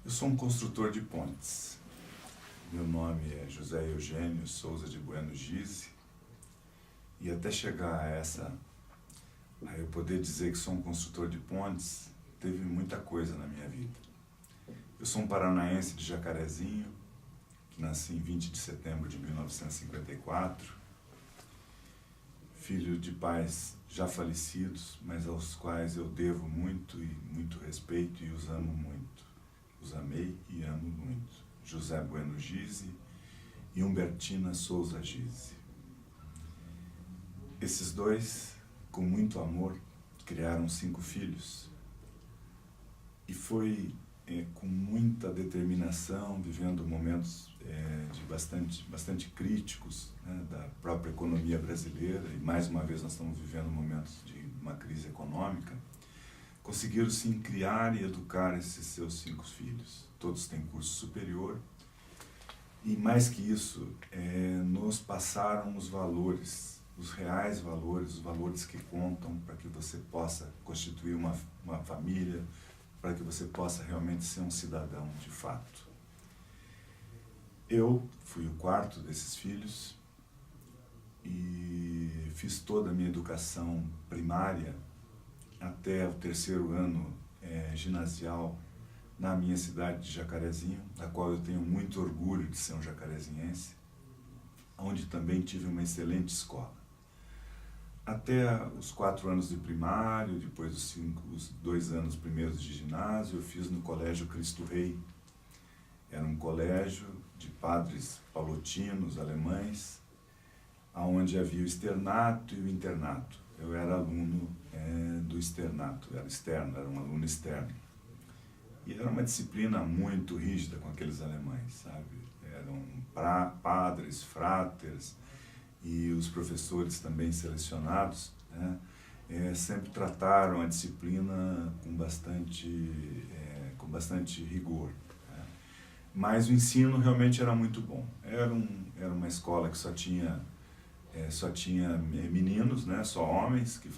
Eu sou um construtor de pontes. Meu nome é José Eugênio Souza de Bueno Gise. E até chegar a eu poder dizer que sou um construtor de pontes, teve muita coisa na minha vida. Eu sou um paranaense de Jacarezinho, que nasci em 20 de setembro de 1954, filho de pais já falecidos, mas aos quais eu devo muito e muito respeito e os amo muito. Os amei e amo muito. José Bueno Gise e Humbertina Souza Gise. Esses dois, com muito amor, criaram 5 filhos. E foi com muita determinação, vivendo momentos de bastante críticos, né, da própria economia brasileira, e mais uma vez nós estamos vivendo momentos de uma crise econômica, conseguiram sim criar e educar esses seus 5 filhos. Todos têm curso superior e, mais que isso, nos passaram os valores, os reais valores, os valores que contam para que você possa constituir uma família, para que você possa realmente ser um cidadão de fato. Eu fui o 4º desses filhos e fiz toda a minha educação primária até o 3º ano ginasial na minha cidade de Jacarezinho, da qual eu tenho muito orgulho de ser um jacarezinhense, onde também tive uma excelente escola. Até os 4 anos de primário, depois os 2 anos primeiros de ginásio, eu fiz no Colégio Cristo Rei. Era um colégio de padres palotinos, alemães, onde havia o externato e o internato. Eu era aluno do externato, era um aluno externo. E era uma disciplina muito rígida com aqueles alemães, sabe? Eram padres, fráteres, e os professores também selecionados, né, sempre trataram a disciplina com bastante rigor. Né? Mas o ensino realmente era muito bom. Era uma escola que só tinha meninos, né, só homens que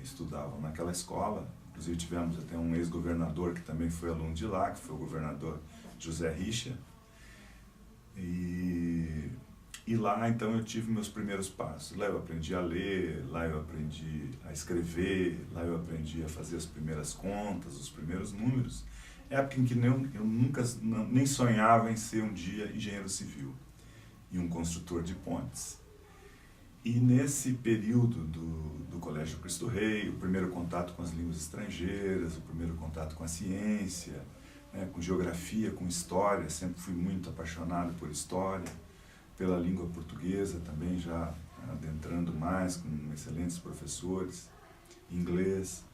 estudavam naquela escola. Inclusive tivemos até um ex-governador que também foi aluno de lá, que foi o governador José Richa. E lá, então, eu tive meus primeiros passos. Lá eu aprendi a ler, lá eu aprendi a escrever, lá eu aprendi a fazer as primeiras contas, os primeiros números. Época em que eu nunca nem sonhava em ser um dia engenheiro civil e um construtor de pontes. E nesse período do Colégio Cristo Rei, o primeiro contato com as línguas estrangeiras, o primeiro contato com a ciência, né, com geografia, com história, sempre fui muito apaixonado por história, pela língua portuguesa também, já adentrando mais, com excelentes professores, inglês.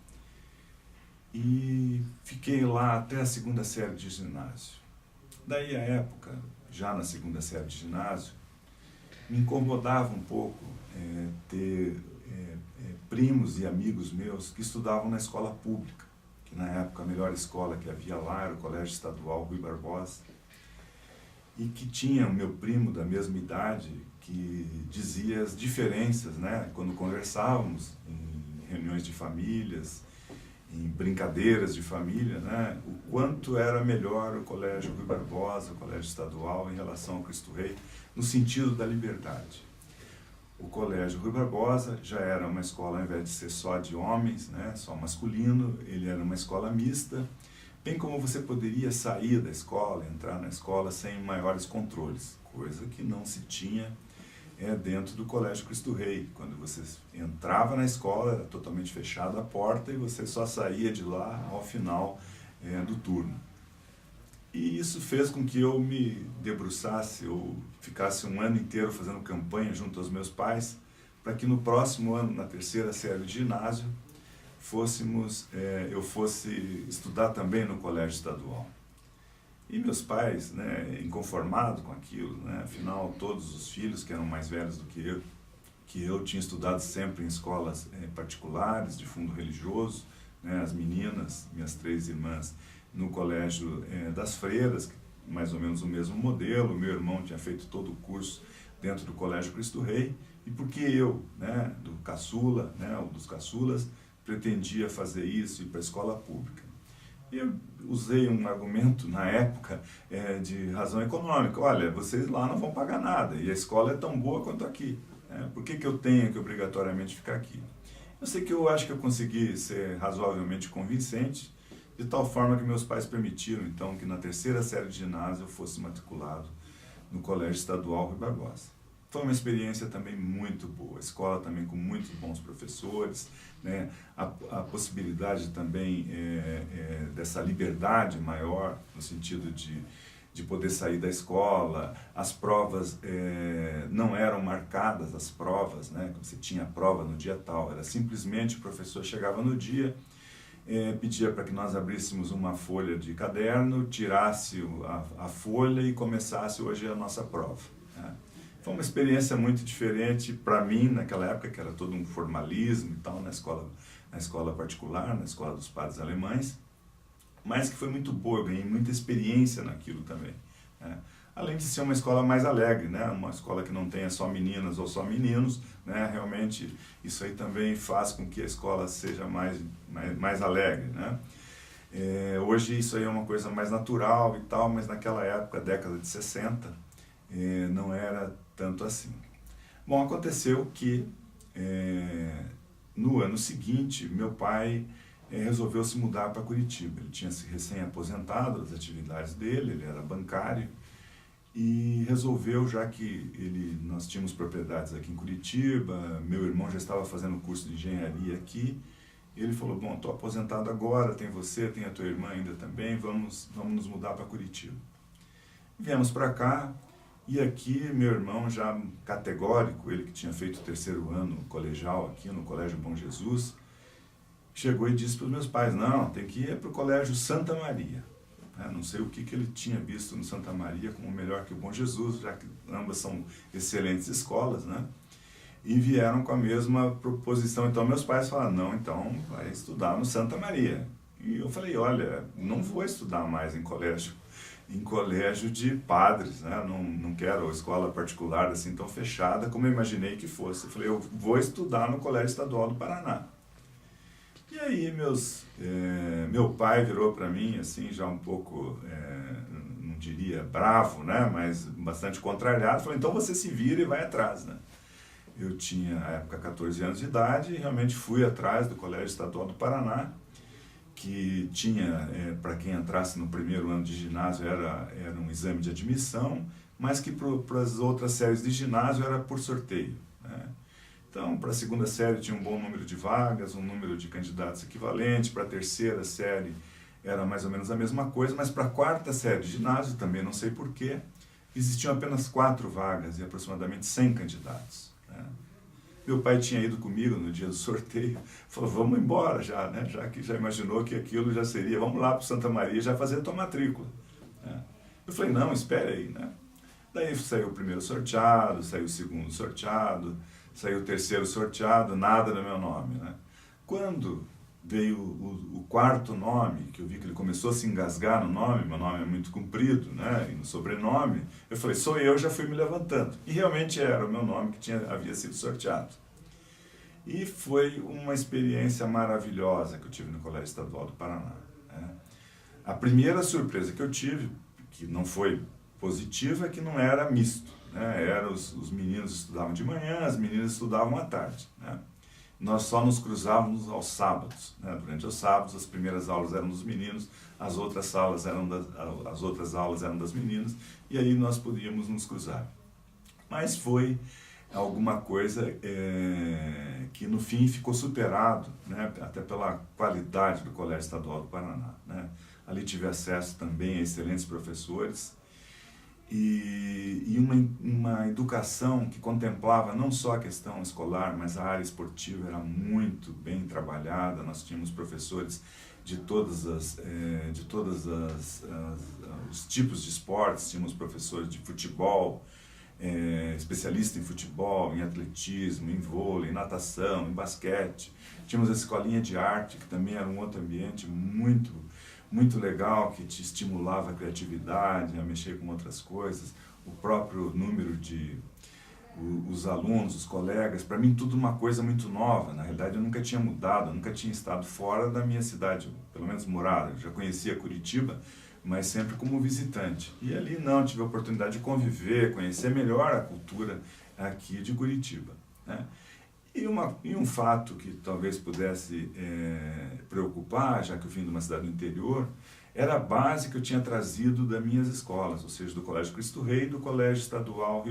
E fiquei lá até a 2ª série de ginásio. Daí a época, já na 2ª série de ginásio, me incomodava um pouco ter primos e amigos meus que estudavam na escola pública, que na época a melhor escola que havia lá era o Colégio Estadual Rui Barbosa, e que tinha o meu primo da mesma idade que dizia as diferenças, né, quando conversávamos em reuniões de famílias, em brincadeiras de família, né, o quanto era melhor o Colégio Rui Barbosa, o Colégio Estadual, em relação ao Cristo Rei, no sentido da liberdade. O Colégio Rui Barbosa já era uma escola, ao invés de ser só de homens, né, só masculino, ele era uma escola mista, bem como você poderia sair da escola, entrar na escola sem maiores controles, coisa que não se tinha dentro do Colégio Cristo Rei. Quando você entrava na escola, era totalmente fechada a porta e você só saía de lá ao final do turno. E isso fez com que eu me debruçasse, ou ficasse um ano inteiro fazendo campanha junto aos meus pais, para que no próximo ano, na 3ª série de ginásio, eu fosse estudar também no colégio estadual. E meus pais, né, inconformados com aquilo, né, afinal todos os filhos que eram mais velhos do que eu tinha estudado sempre em escolas particulares, de fundo religioso, né, as meninas, minhas 3 irmãs, no colégio das freiras, mais ou menos o mesmo modelo. Meu irmão tinha feito todo o curso dentro do Colégio Cristo Rei, e porque eu, né, do caçula, né, ou dos caçulas, pretendia fazer isso, ir para a escola pública. E eu usei um argumento na época de razão econômica. Olha, vocês lá não vão pagar nada e a escola é tão boa quanto aqui. Por que eu tenho que obrigatoriamente ficar aqui? Eu sei que eu acho que eu consegui ser razoavelmente convincente, de tal forma que meus pais permitiram, então, que na terceira série de ginásio eu fosse matriculado no Colégio Estadual Rui Barbosa. Foi uma experiência também muito boa, a escola também com muitos bons professores, né? A possibilidade também dessa liberdade maior, no sentido de poder sair da escola, as provas não eram marcadas, as provas, né? Você tinha a prova no dia tal, era simplesmente o professor chegava no dia, pedia para que nós abríssemos uma folha de caderno, tirasse a folha e começasse hoje a nossa prova. Né? Foi uma experiência muito diferente para mim naquela época, que era todo um formalismo e tal, na escola particular, na escola dos padres alemães, mas que foi muito boa, eu ganhei muita experiência naquilo também. Né? Além de ser uma escola mais alegre, né? Uma escola que não tenha só meninas ou só meninos, né? Realmente isso aí também faz com que a escola seja mais alegre. Né? Hoje isso aí é uma coisa mais natural e tal, mas naquela época, década de 60, não era tanto assim. Bom, aconteceu que no ano seguinte, meu pai resolveu se mudar para Curitiba. Ele tinha se recém-aposentado das atividades dele, ele era bancário, e resolveu, já que nós tínhamos propriedades aqui em Curitiba, meu irmão já estava fazendo curso de engenharia aqui, ele falou, bom, estou aposentado agora, tem você, tem a tua irmã ainda também, vamos nos mudar para Curitiba. Viemos para cá, e aqui meu irmão já categórico, ele que tinha feito o terceiro ano colegial aqui no Colégio Bom Jesus, chegou e disse para os meus pais, não, tem que ir para o Colégio Santa Maria. Não sei o que ele tinha visto no Santa Maria como melhor que o Bom Jesus, já que ambas são excelentes escolas, né? E vieram com a mesma proposição. Então meus pais falaram, não, então vai estudar no Santa Maria. E eu falei, olha, não vou estudar mais em colégio de padres, né? Não quero escola particular assim tão fechada como eu imaginei que fosse. Eu falei, eu vou estudar no Colégio Estadual do Paraná. E aí meu pai virou para mim, assim, já um pouco, não diria bravo, né, mas bastante contrariado, falou, então você se vira e vai atrás, né. Eu tinha, na época, 14 anos de idade e realmente fui atrás do Colégio Estadual do Paraná, que tinha, para quem entrasse no primeiro ano de ginásio, era um exame de admissão, mas que para as outras séries de ginásio era por sorteio, né. Então, para a segunda série tinha um bom número de vagas, um número de candidatos equivalente, para a terceira série era mais ou menos a mesma coisa, mas para a quarta série de ginásio, também não sei porquê, existiam apenas 4 vagas e aproximadamente 100 candidatos. Né? Meu pai tinha ido comigo no dia do sorteio, falou, vamos embora já, né? Já que já imaginou que aquilo já seria, vamos lá para Santa Maria já fazer a tua matrícula. Né? Eu falei, não, espere aí. Né? Daí saiu o primeiro sorteado, saiu o segundo sorteado, saiu o terceiro sorteado, nada no meu nome, né? Quando veio o quarto nome, que eu vi que ele começou a se engasgar no nome, meu nome é muito comprido, né? E no sobrenome, eu falei, sou eu, já fui me levantando. E realmente era o meu nome que havia sido sorteado. E foi uma experiência maravilhosa que eu tive no Colégio Estadual do Paraná. Né? A primeira surpresa que eu tive, que não foi positiva, é que não era misto. Né? Os meninos estudavam de manhã, as meninas estudavam à tarde. Né? Nós só nos cruzávamos aos sábados. Né? Durante os sábados, as primeiras aulas eram dos meninos, as outras aulas eram das meninas, e aí nós podíamos nos cruzar. Mas foi alguma coisa que no fim ficou superado, né? Até pela qualidade do Colégio Estadual do Paraná. Né? Ali tive acesso também a excelentes professores, e uma educação que contemplava não só a questão escolar, mas a área esportiva era muito bem trabalhada. Nós tínhamos professores de todos os tipos de esportes, tínhamos professores de futebol, especialista em futebol, em atletismo, em vôlei, em natação, em basquete. Tínhamos a escolinha de arte, que também era um outro ambiente muito legal, que te estimulava a criatividade, a mexer com outras coisas. O próprio número de os alunos, os colegas, para mim tudo uma coisa muito nova. Na realidade eu nunca tinha mudado, eu nunca tinha estado fora da minha cidade, pelo menos morar. Eu já conhecia Curitiba, mas sempre como visitante. E ali não, tive a oportunidade de conviver, conhecer melhor a cultura aqui de Curitiba, né? E um fato que talvez pudesse preocupar, já que eu vim de uma cidade do interior, era a base que eu tinha trazido das minhas escolas, ou seja, do Colégio Cristo Rei e do Colégio Estadual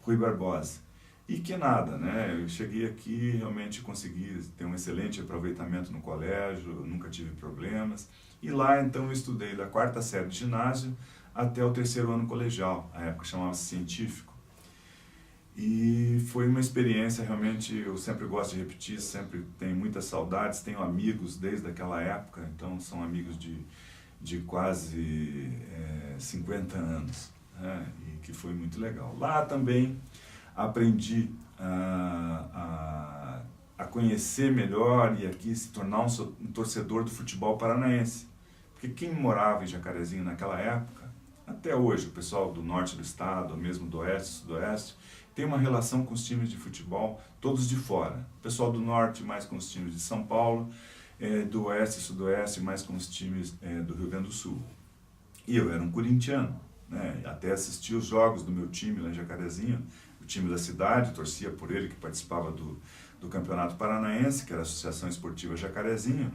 Rui Barbosa. E que nada, né? Eu cheguei aqui e realmente consegui ter um excelente aproveitamento no colégio, nunca tive problemas. E lá então eu estudei da 4ª série de ginásio até o 3º ano colegial, a época chamava-se científico. E foi uma experiência realmente, eu sempre gosto de repetir, sempre tenho muitas saudades, tenho amigos desde aquela época, então são amigos de quase 50 anos, né? E que foi muito legal. Lá também aprendi a conhecer melhor e aqui se tornar um torcedor do futebol paranaense. Porque quem morava em Jacarezinho naquela época, até hoje, o pessoal do norte do estado, ou mesmo do oeste, sudoeste, tem uma relação com os times de futebol, todos de fora. O pessoal do norte mais com os times de São Paulo, do oeste e sudoeste mais com os times do Rio Grande do Sul. E eu era um corintiano, né? Até assisti os jogos do meu time lá em Jacarezinho, o time da cidade, torcia por ele, que participava do Campeonato Paranaense, que era a Associação Esportiva Jacarezinho,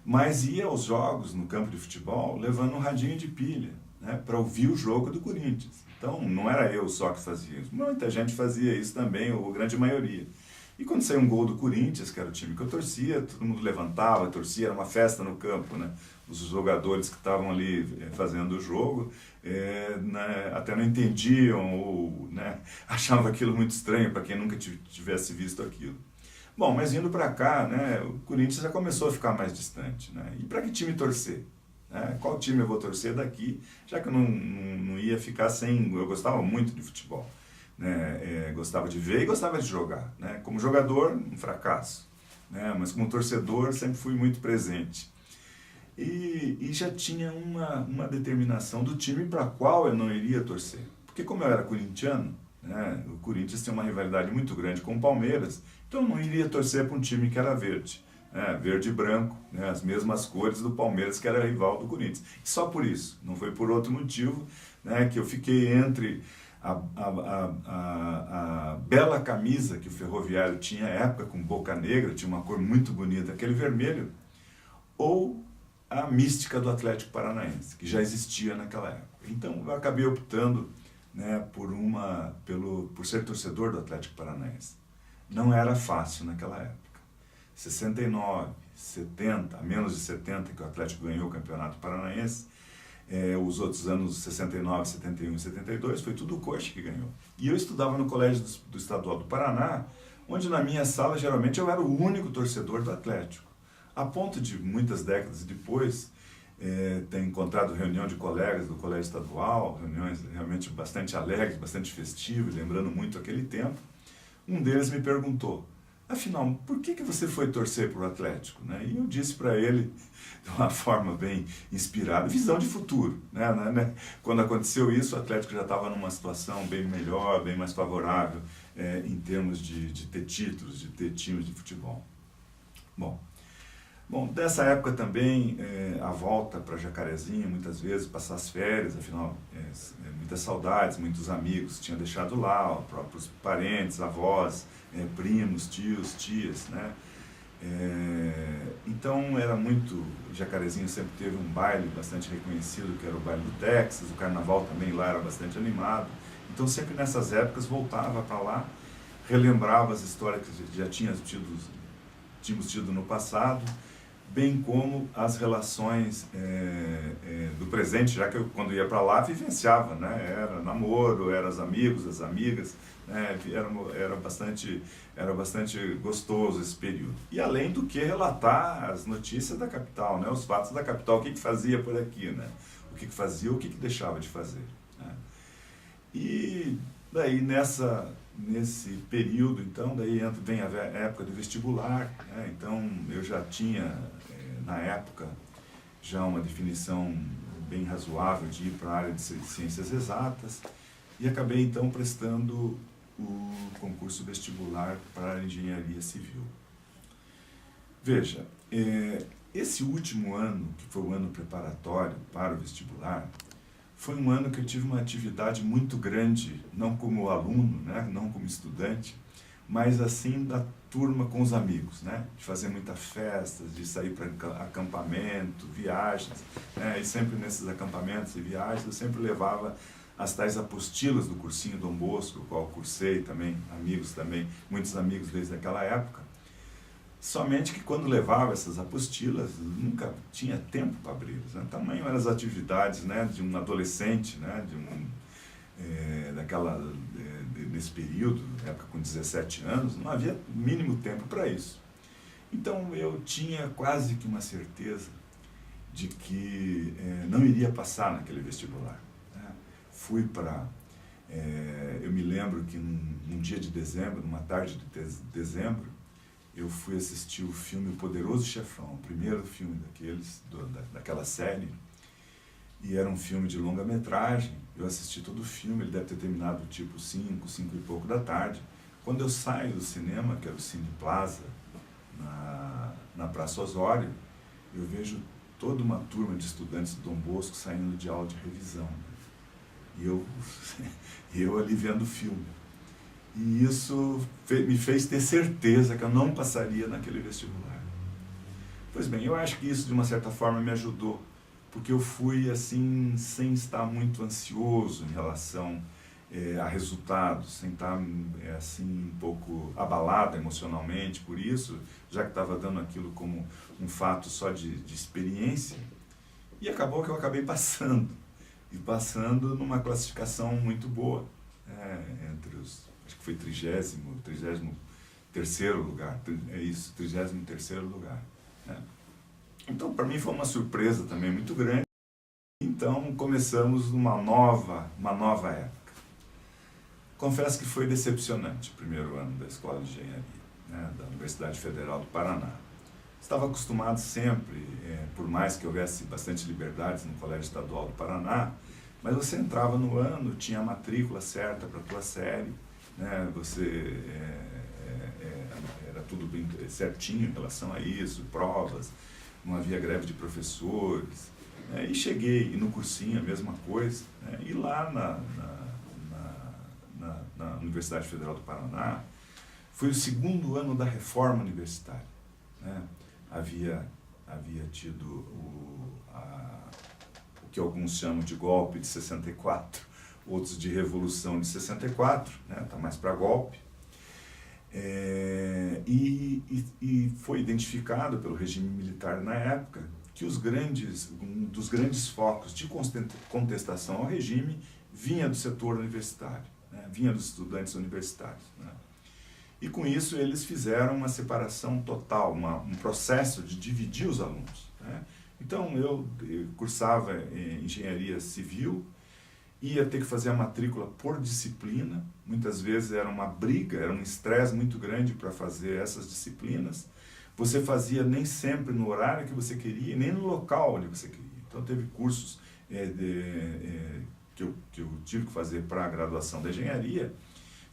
mas ia aos jogos no campo de futebol levando um radinho de pilha, né, para ouvir o jogo do Corinthians. Então, não era eu só que fazia isso. Muita gente fazia isso também, ou a grande maioria. E quando saiu um gol do Corinthians, que era o time que eu torcia, todo mundo levantava, torcia, era uma festa no campo, né? Os jogadores que estavam ali fazendo o jogo, né, até não entendiam ou, né, achavam aquilo muito estranho para quem nunca tivesse visto aquilo. Bom, mas vindo para cá, né, o Corinthians já começou a ficar mais distante, né? E para que time torcer? Qual time eu vou torcer daqui, já que eu não ia ficar sem... Eu gostava muito de futebol, né? Gostava de ver e gostava de jogar, né? Como jogador, um fracasso, né? Mas como torcedor sempre fui muito presente. E já tinha uma determinação do time para qual eu não iria torcer. Porque como eu era corintiano, né, o Corinthians tem uma rivalidade muito grande com o Palmeiras, então eu não iria torcer para um time que era verde. Verde e branco, né, as mesmas cores do Palmeiras, que era rival do Corinthians. E só por isso, não foi por outro motivo, né, que eu fiquei entre a bela camisa que o Ferroviário tinha à época, com boca negra, tinha uma cor muito bonita, aquele vermelho, ou a mística do Atlético Paranaense, que já existia naquela época. Então eu acabei optando, né, por ser torcedor do Atlético Paranaense. Não era fácil naquela época. 69, 70, menos de 70 que o Atlético ganhou o Campeonato Paranaense, os outros anos 69, 71 e 72 foi tudo o Coxa que ganhou. E eu estudava no Colégio do Estadual do Paraná, onde na minha sala geralmente eu era o único torcedor do Atlético. A ponto de muitas décadas depois ter encontrado reunião de colegas do Colégio Estadual, reuniões realmente bastante alegres, bastante festivas, lembrando muito aquele tempo. Um deles me perguntou: afinal, por que você foi torcer para o Atlético? Né? E eu disse para ele, de uma forma bem inspirada, visão de futuro. Né? Quando aconteceu isso, o Atlético já estava numa situação bem melhor, bem mais favorável, em termos de ter títulos, de ter times de futebol. Bom, dessa época também, a volta para Jacarezinho, muitas vezes, passar as férias, afinal, muitas saudades, muitos amigos tinha deixado lá, próprios parentes, avós, primos, tios, tias, né? Então era muito... Jacarezinho sempre teve um baile bastante reconhecido, que era o baile do Texas, o carnaval também lá era bastante animado. Então sempre nessas épocas voltava para lá, relembrava as histórias que já tínhamos tido no passado, bem como as relações do presente, já que eu, quando ia para lá, vivenciava, né? Era namoro, eram os amigos, as amigas, né? Era bastante gostoso esse período. E além do que relatar as notícias da capital, né? Os fatos da capital, o que fazia por aqui, né? O que fazia, o que deixava de fazer, né? E daí nesse período, então, daí vem a época do vestibular, né? Então eu já tinha, na época, já uma definição bem razoável de ir para a área de ciências exatas, e acabei então prestando o concurso vestibular para a engenharia civil. Veja, esse último ano, que foi o ano preparatório para o vestibular, foi um ano que eu tive uma atividade muito grande, não como aluno, né, não como estudante, mas assim da turma com os amigos, né, de fazer muitas festas, de sair para acampamento, viagens, né, e sempre nesses acampamentos e viagens eu sempre levava as tais apostilas do cursinho Dom Bosco, o qual eu cursei também, amigos também, muitos amigos desde aquela época. Somente que quando levava essas apostilas, nunca tinha tempo para abri-las. Né? Tamanho eram as atividades, né, de um adolescente, né, nesse período, época com 17 anos, não havia mínimo tempo para isso. Então eu tinha quase que uma certeza de que não iria passar naquele vestibular. Né? Fui para... eu me lembro que num dia de dezembro, numa tarde de dezembro, eu fui assistir o filme O Poderoso Chefão, o primeiro filme daquela série, e era um filme de longa-metragem. Eu assisti todo o filme, ele deve ter terminado tipo 5 e pouco da tarde. Quando eu saio do cinema, que era o Cine Plaza, na Praça Osório, eu vejo toda uma turma de estudantes do Dom Bosco saindo de aula de revisão. E eu ali vendo o filme. E isso me fez ter certeza que eu não passaria naquele vestibular. Pois bem, eu acho que isso de uma certa forma me ajudou, porque eu fui assim, sem estar muito ansioso em relação a resultados, sem estar assim um pouco abalado emocionalmente por isso, já que estava dando aquilo como um fato só de experiência. E acabou que eu acabei passando, e passando numa classificação muito boa, entre os... acho que foi 33º lugar, é isso, 33º lugar. Né? Então, para mim foi uma surpresa também muito grande. Então, começamos uma nova época. Confesso que foi decepcionante o primeiro ano da Escola de Engenharia, né, da Universidade Federal do Paraná. Estava acostumado sempre, por mais que houvesse bastante liberdades no Colégio Estadual do Paraná, mas você entrava no ano, tinha a matrícula certa para a tua série, né, era tudo bem certinho em relação a isso, provas, não havia greve de professores, né, e cheguei, e no cursinho a mesma coisa, né, e lá na Universidade Federal do Paraná, foi o segundo ano da reforma universitária. Né, havia tido o que alguns chamam de golpe de 64, outros de revolução de 64, né, tá mais para golpe, e foi identificado pelo regime militar na época que um dos grandes focos de contestação ao regime vinha do setor universitário, né, vinha dos estudantes universitários. Né. E com isso eles fizeram uma separação total, um processo de dividir os alunos. Né. Então eu cursava engenharia civil, ia ter que fazer a matrícula por disciplina, muitas vezes era uma briga, era um estresse muito grande para fazer essas disciplinas. Você fazia nem sempre no horário que você queria, nem no local onde você queria. Então teve cursos que eu tive que fazer para a graduação da engenharia,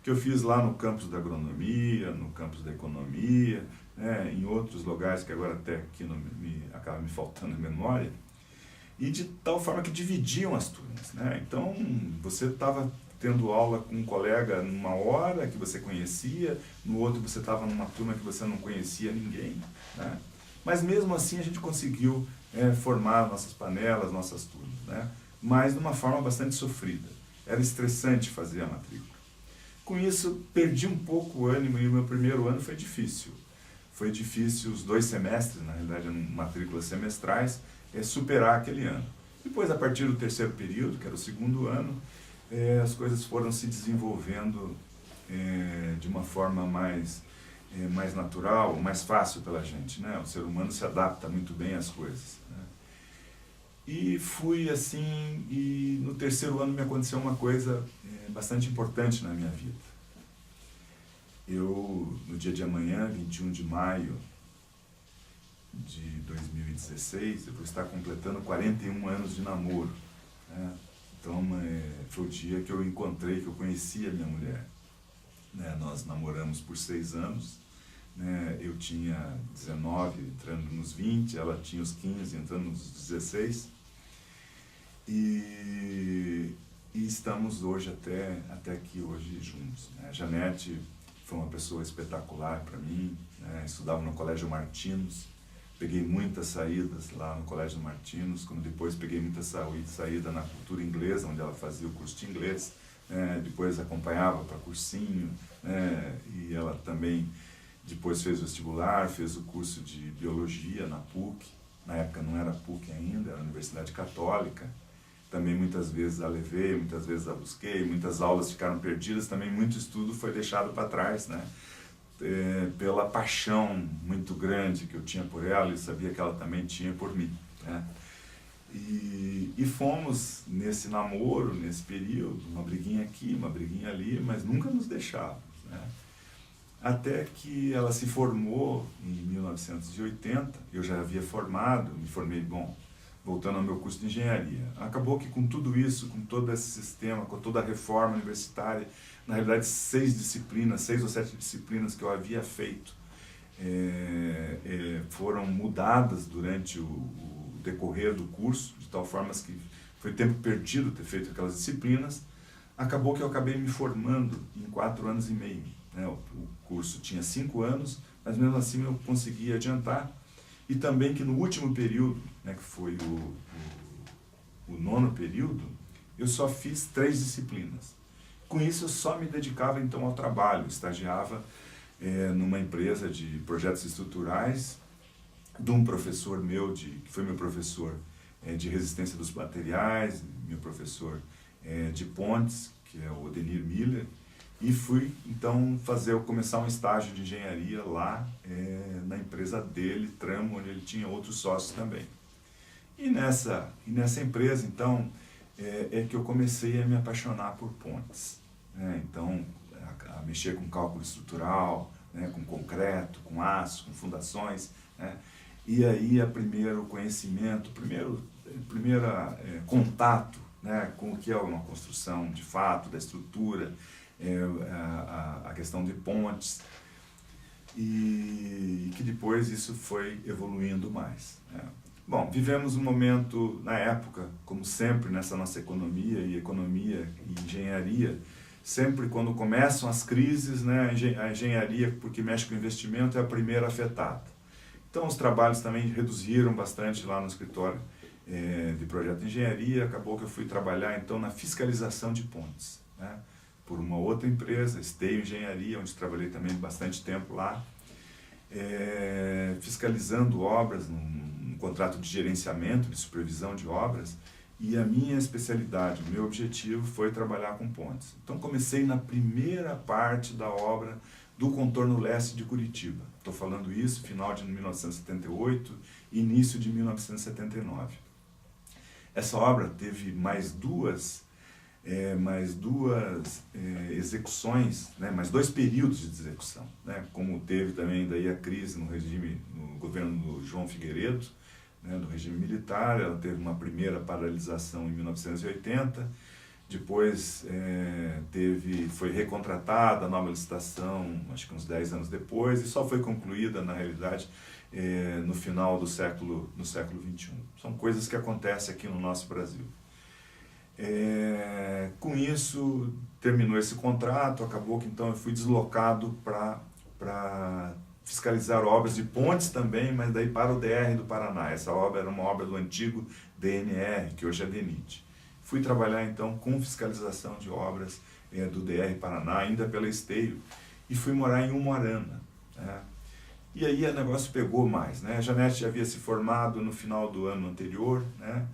que eu fiz lá no campus da agronomia, no campus da economia, né, em outros lugares que agora até aqui acaba me faltando a memória, e de tal forma que dividiam as turmas. Né? Então, você estava tendo aula com um colega numa hora que você conhecia, no outro você estava numa turma que você não conhecia ninguém. Né? Mas mesmo assim a gente conseguiu formar nossas panelas, nossas turmas, né? Mas de uma forma bastante sofrida. Era estressante fazer a matrícula. Com isso, perdi um pouco o ânimo e o meu primeiro ano foi difícil. Foi difícil os 2 semestres, na realidade matrículas semestrais, superar aquele ano. Depois, a partir do terceiro período, que era o segundo ano, as coisas foram se desenvolvendo de uma forma mais natural, mais fácil pela gente. Né? O ser humano se adapta muito bem às coisas. Né? E fui assim, e no terceiro ano me aconteceu uma coisa bastante importante na minha vida. Eu, no dia de amanhã, 21 de maio de 2016, eu vou estar completando 41 anos de namoro. Né? Então, foi o dia que eu encontrei, que eu conheci a minha mulher. Né? Nós namoramos por 6 anos, né? Eu tinha 19, entrando nos 20, ela tinha os 15, entrando nos 16. E estamos hoje até aqui hoje juntos. Né? A Janete foi uma pessoa espetacular para mim, né? Estudava no Colégio Martinos, peguei muitas saídas lá no Colégio Martinos, como depois peguei muita saída na cultura inglesa, onde ela fazia o curso de inglês, né? Depois acompanhava para cursinho, né? E ela também depois fez vestibular, fez o curso de biologia na PUC, na época não era PUC ainda, era Universidade Católica. Também muitas vezes a levei, muitas vezes a busquei, muitas aulas ficaram perdidas, também muito estudo foi deixado para trás, né? Pela paixão muito grande que eu tinha por ela e sabia que ela também tinha por mim, né? E fomos nesse namoro, nesse período, uma briguinha aqui, uma briguinha ali, mas nunca nos deixávamos, né? Até que ela se formou em 1980, eu já havia formado, me formei, voltando ao meu curso de engenharia. Acabou que com tudo isso, com todo esse sistema, com toda a reforma universitária, na realidade 6 ou 7 disciplinas que eu havia feito foram mudadas durante o decorrer do curso, de tal forma que foi tempo perdido ter feito aquelas disciplinas. Acabou que eu acabei me formando em 4 anos e meio. Né? O curso tinha 5 anos, mas mesmo assim eu consegui adiantar. E também que no último período, né, que foi o 9º período, eu só fiz 3 disciplinas. Com isso eu só me dedicava então ao trabalho, estagiava numa empresa de projetos estruturais, de um professor meu, que foi meu professor de resistência dos materiais, meu professor de pontes, que é o Odenir Miller, e fui então começar um estágio de engenharia lá na empresa dele, Tramo, onde ele tinha outros sócios também. E nessa empresa então que eu comecei a me apaixonar por pontes, né? Então a mexer com cálculo estrutural, né? Com concreto, com aço, com fundações, né? E aí primeiro conhecimento, primeiro contato, né? Com o que é uma construção de fato, da estrutura, a questão de pontes, e que depois isso foi evoluindo mais, né? Bom, vivemos um momento, na época, como sempre nessa nossa economia e engenharia, sempre quando começam as crises, né, a engenharia, porque mexe com investimento, é a primeira afetada. Então os trabalhos também reduziram bastante lá no escritório de projeto de engenharia. Acabou que eu fui trabalhar então na fiscalização de pontes, né, por uma outra empresa, Esteio Engenharia, onde trabalhei também bastante tempo lá, fiscalizando obras, num contrato de gerenciamento, de supervisão de obras, e a minha especialidade, o meu objetivo foi trabalhar com pontes. Então comecei na primeira parte da obra do contorno leste de Curitiba. Estou falando isso final de 1978, início de 1979. Essa obra teve mais duas execuções, né, mais 2 períodos de execução, né, como teve também daí a crise no governo do João Figueiredo, né, do regime militar. Ela teve uma primeira paralisação em 1980, depois foi recontratada a nova licitação, acho que uns 10 anos depois, e só foi concluída, na realidade, no final do século XXI. São coisas que acontecem aqui no nosso Brasil. Com isso, terminou esse contrato, acabou que então eu fui deslocado para fiscalizar obras de pontes também, mas daí para o DR do Paraná. Essa obra era uma obra do antigo DNR, que hoje é DENIT. Fui trabalhar então com fiscalização de obras do DR Paraná, ainda pela Esteio, e fui morar em Umuarana, né? E aí o negócio pegou mais, né? A Janete já havia se formado no final do ano anterior, né?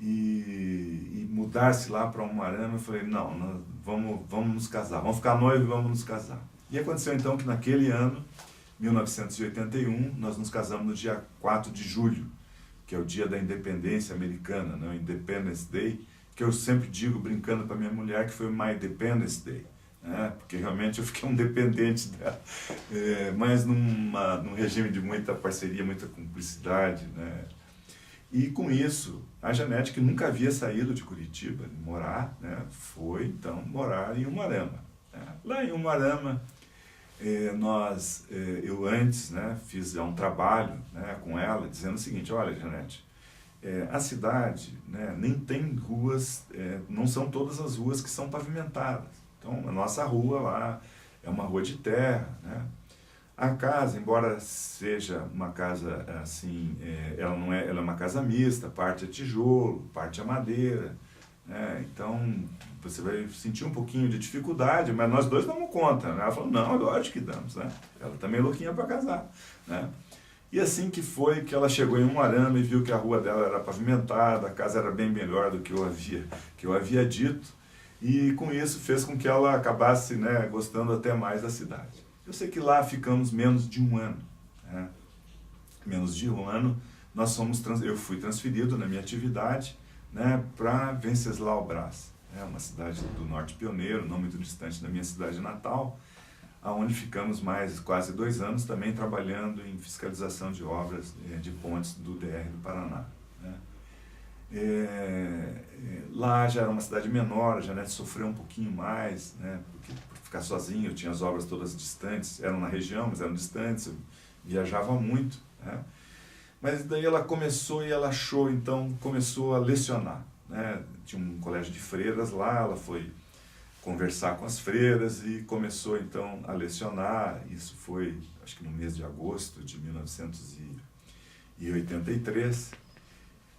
E mudar-se lá para Umuarana, eu falei, não, vamos nos casar, vamos ficar noivos e vamos nos casar. E aconteceu então que naquele ano, 1981, nós nos casamos no dia 4 de julho, que é o dia da independência americana, né? O Independence Day, que eu sempre digo, brincando para minha mulher, que foi o My Independence Day, né? Porque realmente eu fiquei um dependente dela, mas num regime de muita parceria, muita cumplicidade, né? E com isso, A Janete, que nunca havia saído de Curitiba morar, né, foi então morar em Umuarama. Né? Lá em Umuarama, eu antes, né, fiz um trabalho, né, com ela, dizendo o seguinte: olha, Janete, a cidade, né, nem tem ruas, não são todas as ruas que são pavimentadas. Então, a nossa rua lá é uma rua de terra, né? A casa, embora seja uma casa assim, ela é uma casa mista, parte é tijolo, parte é madeira, né? Então você vai sentir um pouquinho de dificuldade, mas nós dois damos conta, né? Ela falou, não, lógico que damos, né? Ela também é louquinha para casar, né? E assim que foi que ela chegou em Umuarama e viu que a rua dela era pavimentada, a casa era bem melhor do que eu havia dito, e com isso fez com que ela acabasse, né, gostando até mais da cidade. Eu sei que lá ficamos menos de um ano, né? Menos de um ano, eu fui transferido na minha atividade, né, para Venceslau Braz, uma cidade do Norte Pioneiro, não muito distante da minha cidade natal, aonde ficamos mais quase 2 anos também trabalhando em fiscalização de obras de pontes do DR do Paraná. Né? Lá já era uma cidade menor, a Janete sofreu um pouquinho mais, né, porque por ficar sozinho, eu tinha as obras todas distantes, eram na região, mas eram distantes, eu viajava muito. Né? Mas daí ela começou e ela achou, então começou a lecionar. Né? Tinha um colégio de freiras lá, ela foi conversar com as freiras e começou então a lecionar. Isso foi, acho que no mês de agosto de 1983,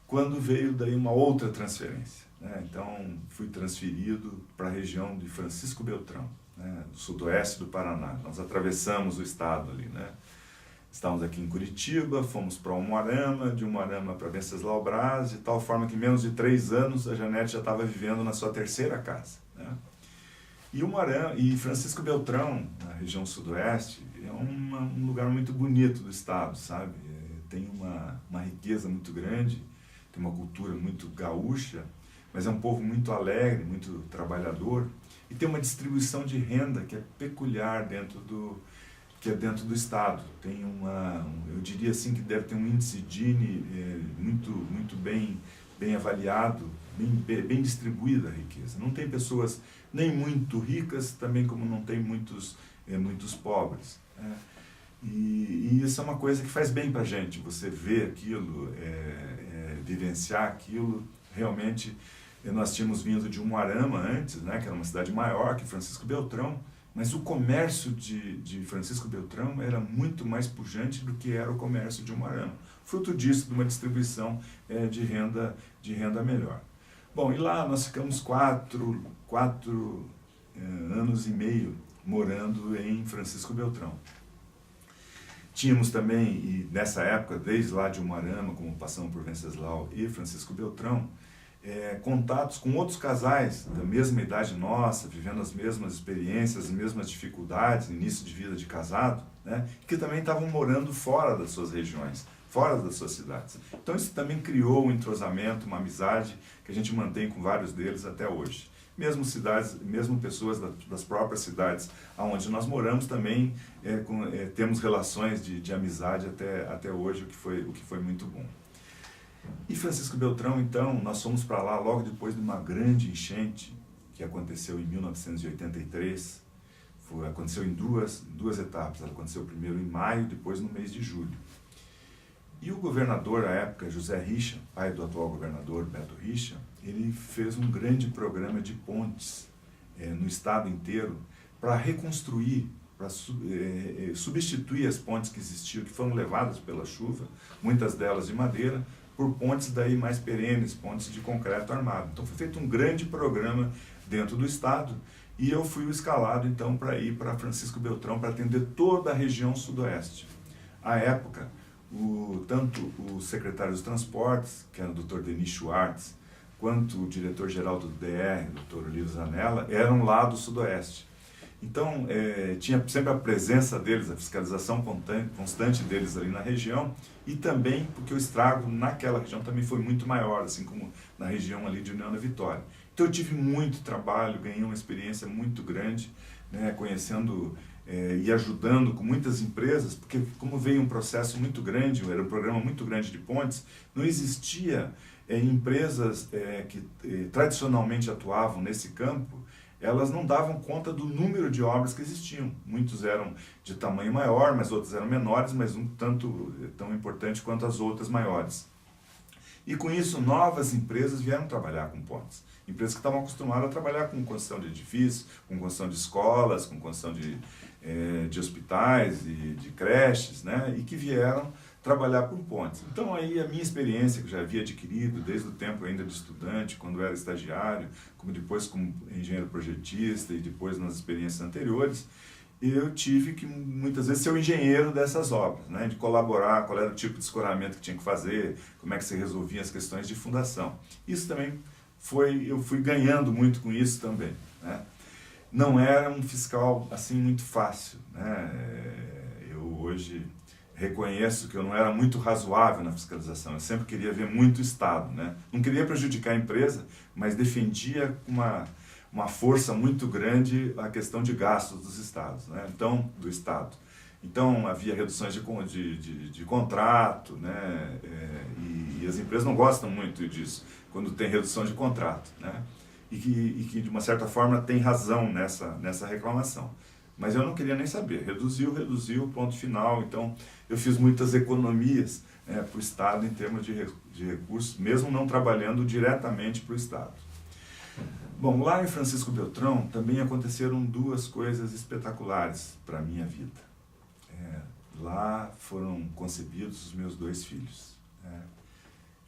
quando veio daí uma outra transferência. Né? Então fui transferido para a região de Francisco Beltrão, né? Do sudoeste do Paraná. Nós atravessamos o estado ali, né? Estávamos aqui em Curitiba, fomos para Umuarama, de Umuarama para Venceslau Braz, de tal forma que em menos de 3 anos a Janete já estava vivendo na sua 3ª casa. Né? E Francisco Beltrão, na região sudoeste, é um lugar muito bonito do estado, sabe? Tem uma riqueza muito grande, tem uma cultura muito gaúcha, mas é um povo muito alegre, muito trabalhador, e tem uma distribuição de renda que é peculiar dentro do estado. Tem eu diria assim que deve ter um índice Gini muito bem avaliado, bem distribuída a riqueza. Não tem pessoas nem muito ricas, também como não tem muitos pobres. Né? E isso é uma coisa que faz bem para a gente, você ver aquilo, vivenciar aquilo. Realmente, nós tínhamos vindo de Umuarama antes, né, que era uma cidade maior que Francisco Beltrão, mas o comércio de Francisco Beltrão era muito mais pujante do que era o comércio de Umuarama. Fruto disso, de uma distribuição de renda melhor. Bom, e lá nós ficamos 4 anos e meio morando em Francisco Beltrão. Tínhamos também, e nessa época, desde lá de Umuarama, como passamos por Venceslau e Francisco Beltrão, contatos com outros casais da mesma idade nossa, vivendo as mesmas experiências, as mesmas dificuldades, início de vida de casado, né, que também estavam morando fora das suas regiões, fora das suas cidades. Então isso também criou um entrosamento, uma amizade que a gente mantém com vários deles até hoje. Mesmo pessoas das próprias cidades onde nós moramos também temos relações de amizade até hoje, o que foi muito bom. E Francisco Beltrão, então, nós fomos para lá logo depois de uma grande enchente que aconteceu em 1983. Aconteceu em duas etapas. Ela aconteceu primeiro em maio, depois no mês de julho. E o governador, à época, José Richa, pai do atual governador Beto Richa, ele fez um grande programa de pontes no estado inteiro para reconstruir, para substituir as pontes que existiam, que foram levadas pela chuva, muitas delas de madeira, por pontes daí mais perenes, pontes de concreto armado. Então foi feito um grande programa dentro do estado e eu fui o escalado então para ir para Francisco Beltrão para atender toda a região sudoeste. À época, tanto o secretário dos transportes, que era o Dr. Denis Schwartz, quanto o diretor-geral do DR, Dr. Olívio Zanella, eram lá do sudoeste. Então, tinha sempre a presença deles, a fiscalização constante deles ali na região, e também porque o estrago naquela região também foi muito maior, assim como na região ali de União da Vitória. Então eu tive muito trabalho, ganhei uma experiência muito grande, né, conhecendo e ajudando com muitas empresas, porque como veio um processo muito grande, era um programa muito grande de pontes, não existia empresas que tradicionalmente atuavam nesse campo, elas não davam conta do número de obras que existiam. Muitos eram de tamanho maior, mas outros eram menores, mas um tanto tão importante quanto as outras maiores. E com isso, novas empresas vieram trabalhar com pontes. Empresas que estavam acostumadas a trabalhar com construção de edifícios, com construção de escolas, com construção de hospitais e de creches, né? E que vieram trabalhar com pontes. Então aí a minha experiência, que eu já havia adquirido desde o tempo ainda de estudante, quando eu era estagiário, como depois como engenheiro projetista e depois nas experiências anteriores, eu tive que muitas vezes ser o engenheiro dessas obras, né? De colaborar, qual era o tipo de escoramento que tinha que fazer, como é que se resolvia as questões de fundação. Isso também eu fui ganhando muito com isso também, né? Não era um fiscal assim muito fácil, né? Eu hoje reconheço que eu não era muito razoável na fiscalização, eu sempre queria ver muito Estado, né? Não queria prejudicar a empresa, mas defendia uma força muito grande a questão de gastos dos estados, né? Então, do Estado. Então, havia reduções de contrato, né? E as empresas não gostam muito disso, quando tem redução de contrato, né? E que de uma certa forma, tem razão nessa reclamação. Mas eu não queria nem saber. Reduziu, ponto final. Então, eu fiz muitas economias para o Estado em termos de recursos, mesmo não trabalhando diretamente para o Estado. Bom, lá em Francisco Beltrão também aconteceram duas coisas espetaculares para a minha vida. Lá foram concebidos os meus 2 filhos.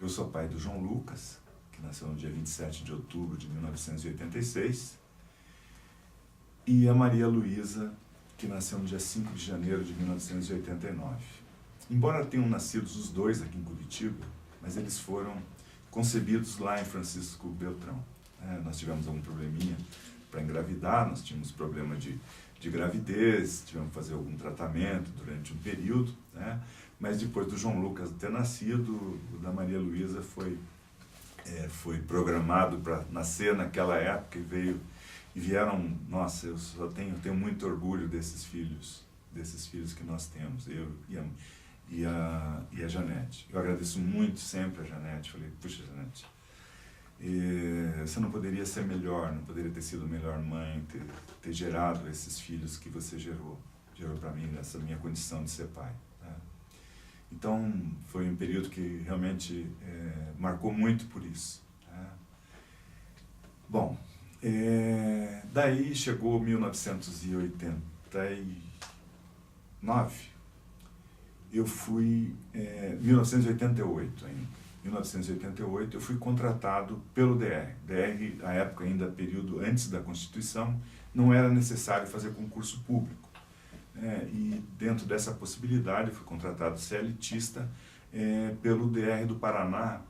Eu sou pai do João Lucas, que nasceu no dia 27 de outubro de 1986, e a Maria Luísa, que nasceu no dia 5 de janeiro de 1989. Embora tenham nascido os 2 aqui em Curitiba, mas eles foram concebidos lá em Francisco Beltrão. Nós tivemos algum probleminha para engravidar, nós tínhamos problema de gravidez, tivemos que fazer algum tratamento durante um período, né? Mas depois do João Lucas ter nascido, o da Maria Luísa foi programado para nascer naquela época e vieram, nossa, eu tenho muito orgulho desses filhos que nós temos, eu e a Janete. Eu agradeço muito sempre a Janete, falei, puxa, Janete, você não poderia ser melhor, não poderia ter sido melhor mãe, ter gerado esses filhos que você gerou para mim, essa minha condição de ser pai, né? Então, foi um período que realmente marcou muito por isso, né? Bom, daí chegou 1989, eu fui, 1988 ainda. Em 1988, eu fui contratado pelo DR. DR, à época ainda, período antes da Constituição, não era necessário fazer concurso público. E dentro dessa possibilidade, eu fui contratado CLTista pelo DR do Paraná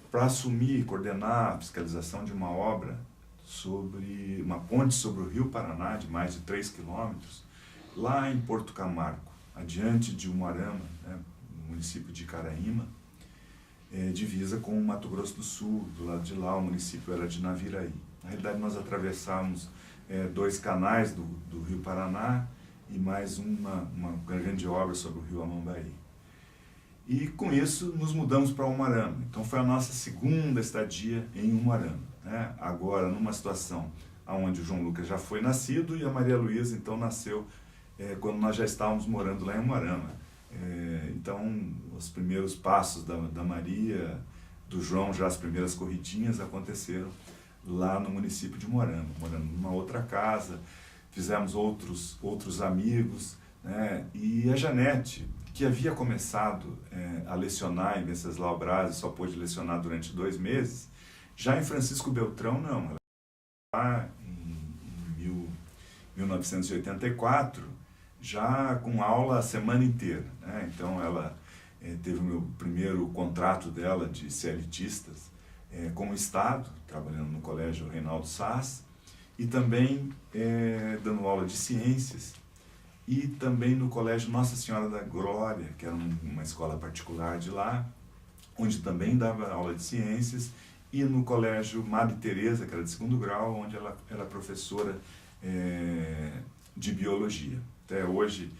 para assumir e coordenar a fiscalização de uma obra sobre uma ponte sobre o Rio Paraná, de mais de 3 quilômetros, lá em Porto Camargo, adiante de Umuarama, né, no município de Caraíma, divisa com o Mato Grosso do Sul. Do lado de lá o município era de Naviraí. Na realidade nós atravessamos 2 canais do Rio Paraná e mais uma grande obra sobre o Rio Amambaí. E com isso nos mudamos para Umuarama. Então foi a nossa segunda estadia em Umuarama, né? Agora numa situação onde o João Lucas já foi nascido e a Maria Luísa então nasceu quando nós já estávamos morando lá em Umuarama. Então, os primeiros passos da Maria, do João, já as primeiras corridinhas aconteceram lá no município de Umuarama, morando numa outra casa, fizemos outros amigos, né? E a Janete, que havia começado a lecionar em Venceslau Braz e só pôde lecionar durante 2 meses, já em Francisco Beltrão não, ela lá em 1984, já com aula a semana inteira, né? Então ela teve o meu primeiro contrato dela de CLTistas com o Estado, trabalhando no Colégio Reinaldo Sás, e também dando aula de ciências, e também no Colégio Nossa Senhora da Glória, que era uma escola particular de lá, onde também dava aula de ciências, e no Colégio Madre Teresa, que era de 2º grau, onde ela era professora de biologia. Até hoje,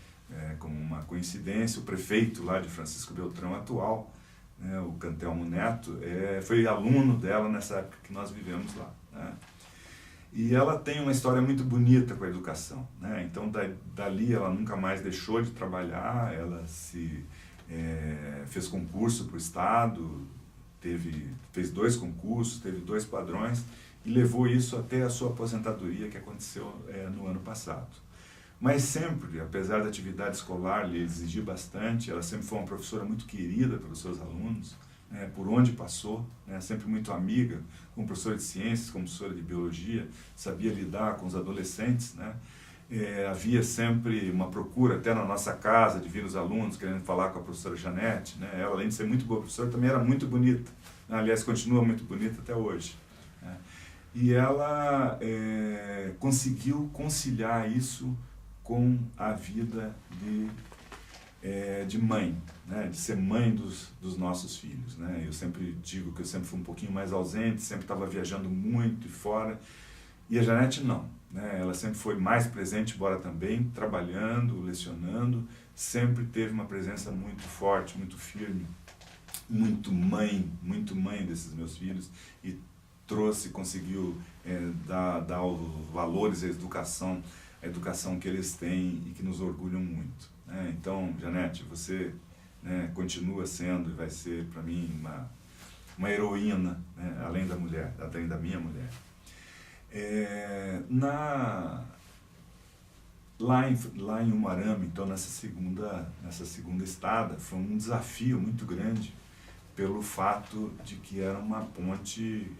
como uma coincidência, o prefeito lá de Francisco Beltrão atual né, o Cantelmo Neto, foi aluno dela nessa época que nós vivemos lá, né? E ela tem uma história muito bonita com a educação, né? Então, dali ela nunca mais deixou de trabalhar, ela fez concurso para o Estado, fez 2 concursos, teve 2 padrões e levou isso até a sua aposentadoria, que aconteceu no ano passado. Mas sempre, apesar da atividade escolar lhe exigir bastante, ela sempre foi uma professora muito querida pelos seus alunos, né, por onde passou, né, sempre muito amiga, como professora de ciências, como professora de biologia, sabia lidar com os adolescentes, né? Havia sempre uma procura, até na nossa casa, de vir os alunos querendo falar com a professora Janete, né? Ela, além de ser muito boa professora, também era muito bonita, né? Aliás, continua muito bonita até hoje, né? E ela conseguiu conciliar isso com a vida de mãe, né? De ser mãe dos nossos filhos, né? Eu sempre digo que eu sempre fui um pouquinho mais ausente, sempre estava viajando muito e fora, e a Janete não, né? Ela sempre foi mais presente, embora também trabalhando, lecionando, sempre teve uma presença muito forte, muito firme, muito mãe desses meus filhos, e conseguiu dar os valores à educação, a educação que eles têm e que nos orgulham muito, né? Então, Janete, você, né, continua sendo e vai ser para mim uma heroína, né, além da mulher, além da minha mulher. Lá em Umuarama, então nessa segunda estada, foi um desafio muito grande pelo fato de que era uma ponte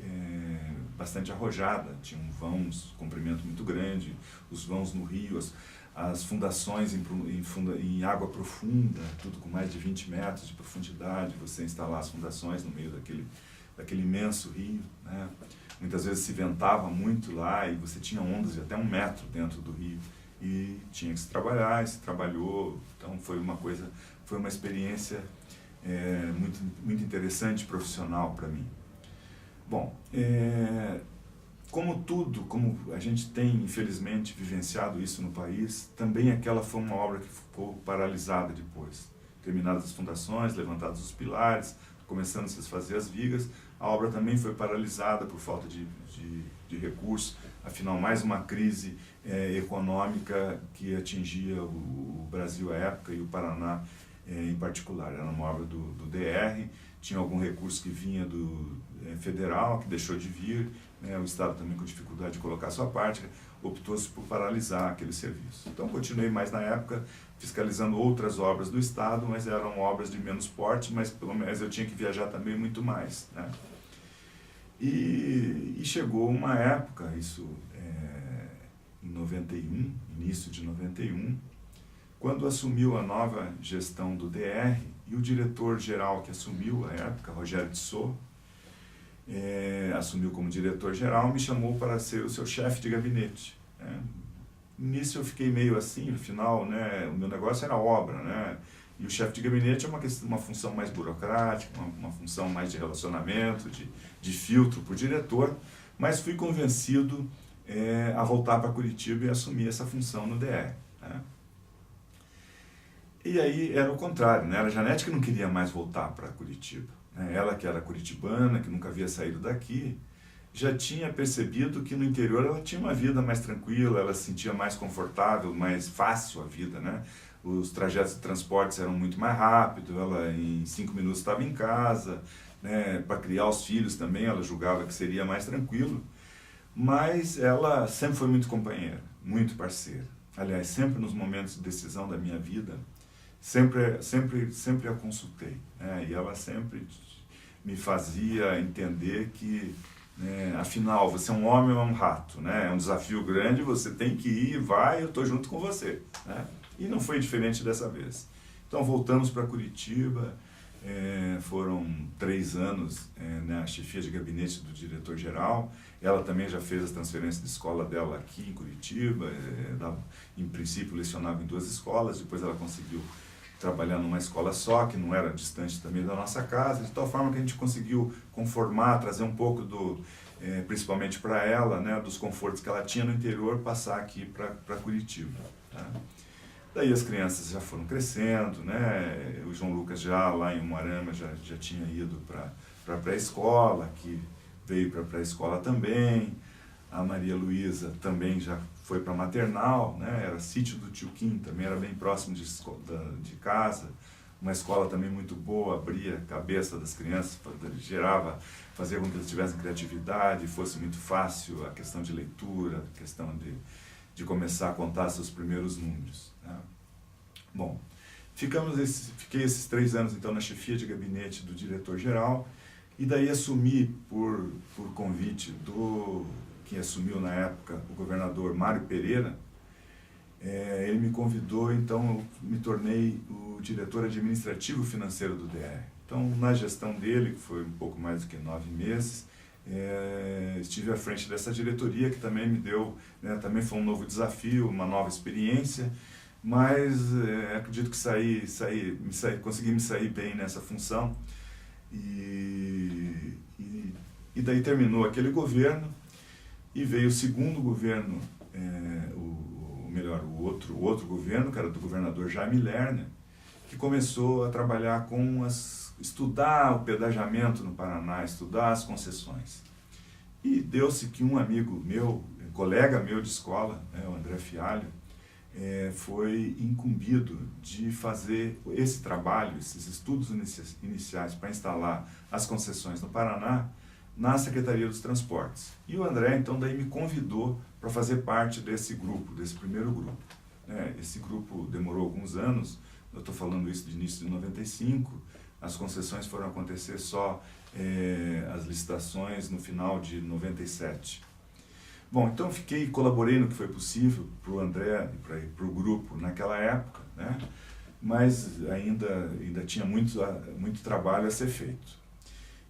bastante arrojada, tinha vãos, comprimento muito grande, os vãos no rio, as fundações em água profunda, tudo com mais de 20 metros de profundidade, você instalar as fundações no meio daquele imenso rio, né? Muitas vezes se ventava muito lá e você tinha ondas de até 1 metro dentro do rio e tinha que se trabalhar, e se trabalhou, então foi uma experiência muito, muito interessante, profissional para mim. Bom, como a gente tem, infelizmente, vivenciado isso no país, também aquela foi uma obra que ficou paralisada depois. Terminadas as fundações, levantados os pilares, começando a se fazer as vigas, a obra também foi paralisada por falta de recursos, afinal, mais uma crise econômica que atingia o Brasil à época e o Paraná em particular. Era uma obra do DR, tinha algum recurso que vinha do federal, que deixou de vir, né? O Estado também com dificuldade de colocar a sua parte, optou-se por paralisar aquele serviço. Então, continuei mais na época fiscalizando outras obras do Estado, mas eram obras de menos porte, mas pelo menos eu tinha que viajar também muito mais, né? E chegou uma época, isso em 91, início de 91, quando assumiu a nova gestão do DR, e o diretor-geral que assumiu à época, Rogério Tissot, assumiu como diretor-geral, me chamou para ser o seu chefe de gabinete, né? Nisso eu fiquei meio assim, no final, né, o meu negócio era obra, né? E o chefe de gabinete é uma função mais burocrática, uma função mais de relacionamento, de filtro para o diretor, mas fui convencido a voltar para Curitiba e assumir essa função no DR, né? E aí era o contrário, né? Era a Janete que não queria mais voltar para Curitiba, né? Ela que era curitibana, que nunca havia saído daqui, já tinha percebido que no interior ela tinha uma vida mais tranquila, ela se sentia mais confortável, mais fácil a vida, né? Os trajetos de transportes eram muito mais rápidos, ela em 5 minutos estava em casa, né? Para criar os filhos também ela julgava que seria mais tranquilo, mas ela sempre foi muito companheira, muito parceira. Aliás, sempre nos momentos de decisão da minha vida, sempre a consultei, né? E ela sempre me fazia entender que, né, afinal, você é um homem ou é um rato, né? É um desafio grande, você tem que ir, vai, eu estou junto com você, né? E não foi diferente dessa vez. Então voltamos para Curitiba, foram 3 anos na chefia de gabinete do diretor-geral. Ela também já fez as transferências de escola dela aqui em Curitiba, em princípio lecionava em 2 escolas, depois ela conseguiu trabalhar numa escola só, que não era distante também da nossa casa, de tal forma que a gente conseguiu conformar, trazer um pouco principalmente para ela, né, dos confortos que ela tinha no interior, passar aqui para Curitiba, tá? Daí as crianças já foram crescendo, né? O João Lucas já lá em Umuarama já tinha ido para a pré-escola, que veio para a pré-escola também. A Maria Luísa também já foi para a maternal, né? Era sítio do Tio Kim, também era bem próximo de casa. Uma escola também muito boa, abria a cabeça das crianças, fazia com que eles tivessem criatividade, fosse muito fácil a questão de leitura, a questão de começar a contar seus primeiros números, né? Bom, fiquei esses 3 anos então na chefia de gabinete do diretor-geral, e daí assumi por convite quem assumiu na época, o governador Mário Pereira. Ele me convidou, então eu me tornei o diretor administrativo financeiro do DR. Então, na gestão dele, que foi um pouco mais do que 9 meses, estive à frente dessa diretoria, que também me deu, né, também foi um novo desafio, uma nova experiência, mas acredito que consegui me sair bem nessa função. E daí terminou aquele governo e veio o segundo governo, o outro governo, que era do governador Jaime Lerner, que começou a trabalhar estudar o pedagiamento no Paraná, estudar as concessões. E deu-se que um amigo meu, colega meu de escola, né, o André Fialho, foi incumbido de fazer esse trabalho, esses estudos iniciais para instalar as concessões no Paraná, na Secretaria dos Transportes. E o André, então, daí me convidou para fazer parte desse grupo, desse primeiro grupo. Esse grupo demorou alguns anos, eu estou falando isso de início de 95, as concessões foram acontecer só, as licitações no final de 97. Bom, então colaborei no que foi possível para o André e para o grupo naquela época, né? Mas ainda tinha muito trabalho a ser feito.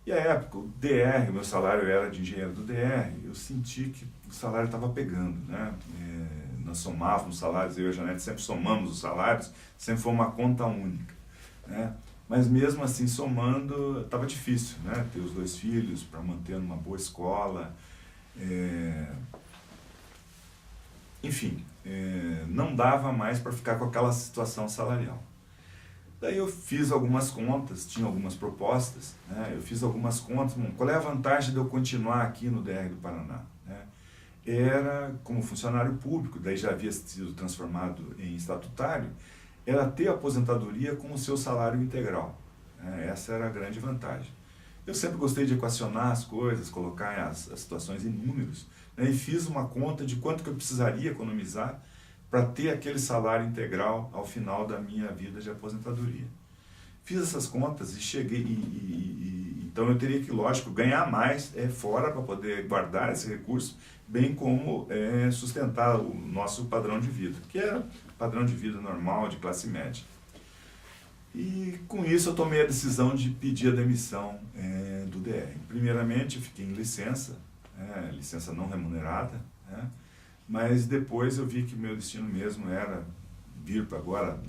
E à época, o DR, o meu salário era de engenheiro do DR, eu senti que o salário estava pegando, né? Nós somávamos salários, eu e a Janete sempre somamos os salários, sempre foi uma conta única, né? Mas mesmo assim, somando, estava difícil, né? Ter os 2 filhos para manter numa boa escola, enfim, não dava mais para ficar com aquela situação salarial. Daí eu fiz algumas contas, tinha algumas propostas, né? Eu fiz algumas contas, qual é a vantagem de eu continuar aqui no DR do Paraná, né? Era, como funcionário público, daí já havia sido transformado em estatutário, era ter aposentadoria com o seu salário integral, né? Essa era a grande vantagem. Eu sempre gostei de equacionar as coisas, colocar as situações em números, né? E fiz uma conta de quanto que eu precisaria economizar para ter aquele salário integral ao final da minha vida de aposentadoria. Fiz essas contas e cheguei, então eu teria que, lógico, ganhar mais fora para poder guardar esse recurso, bem como sustentar o nosso padrão de vida, que é padrão de vida normal, de classe média. E com isso eu tomei a decisão de pedir a demissão do DR. Primeiramente eu fiquei em licença não remunerada, né? Mas depois eu vi que meu destino mesmo era vir para agora,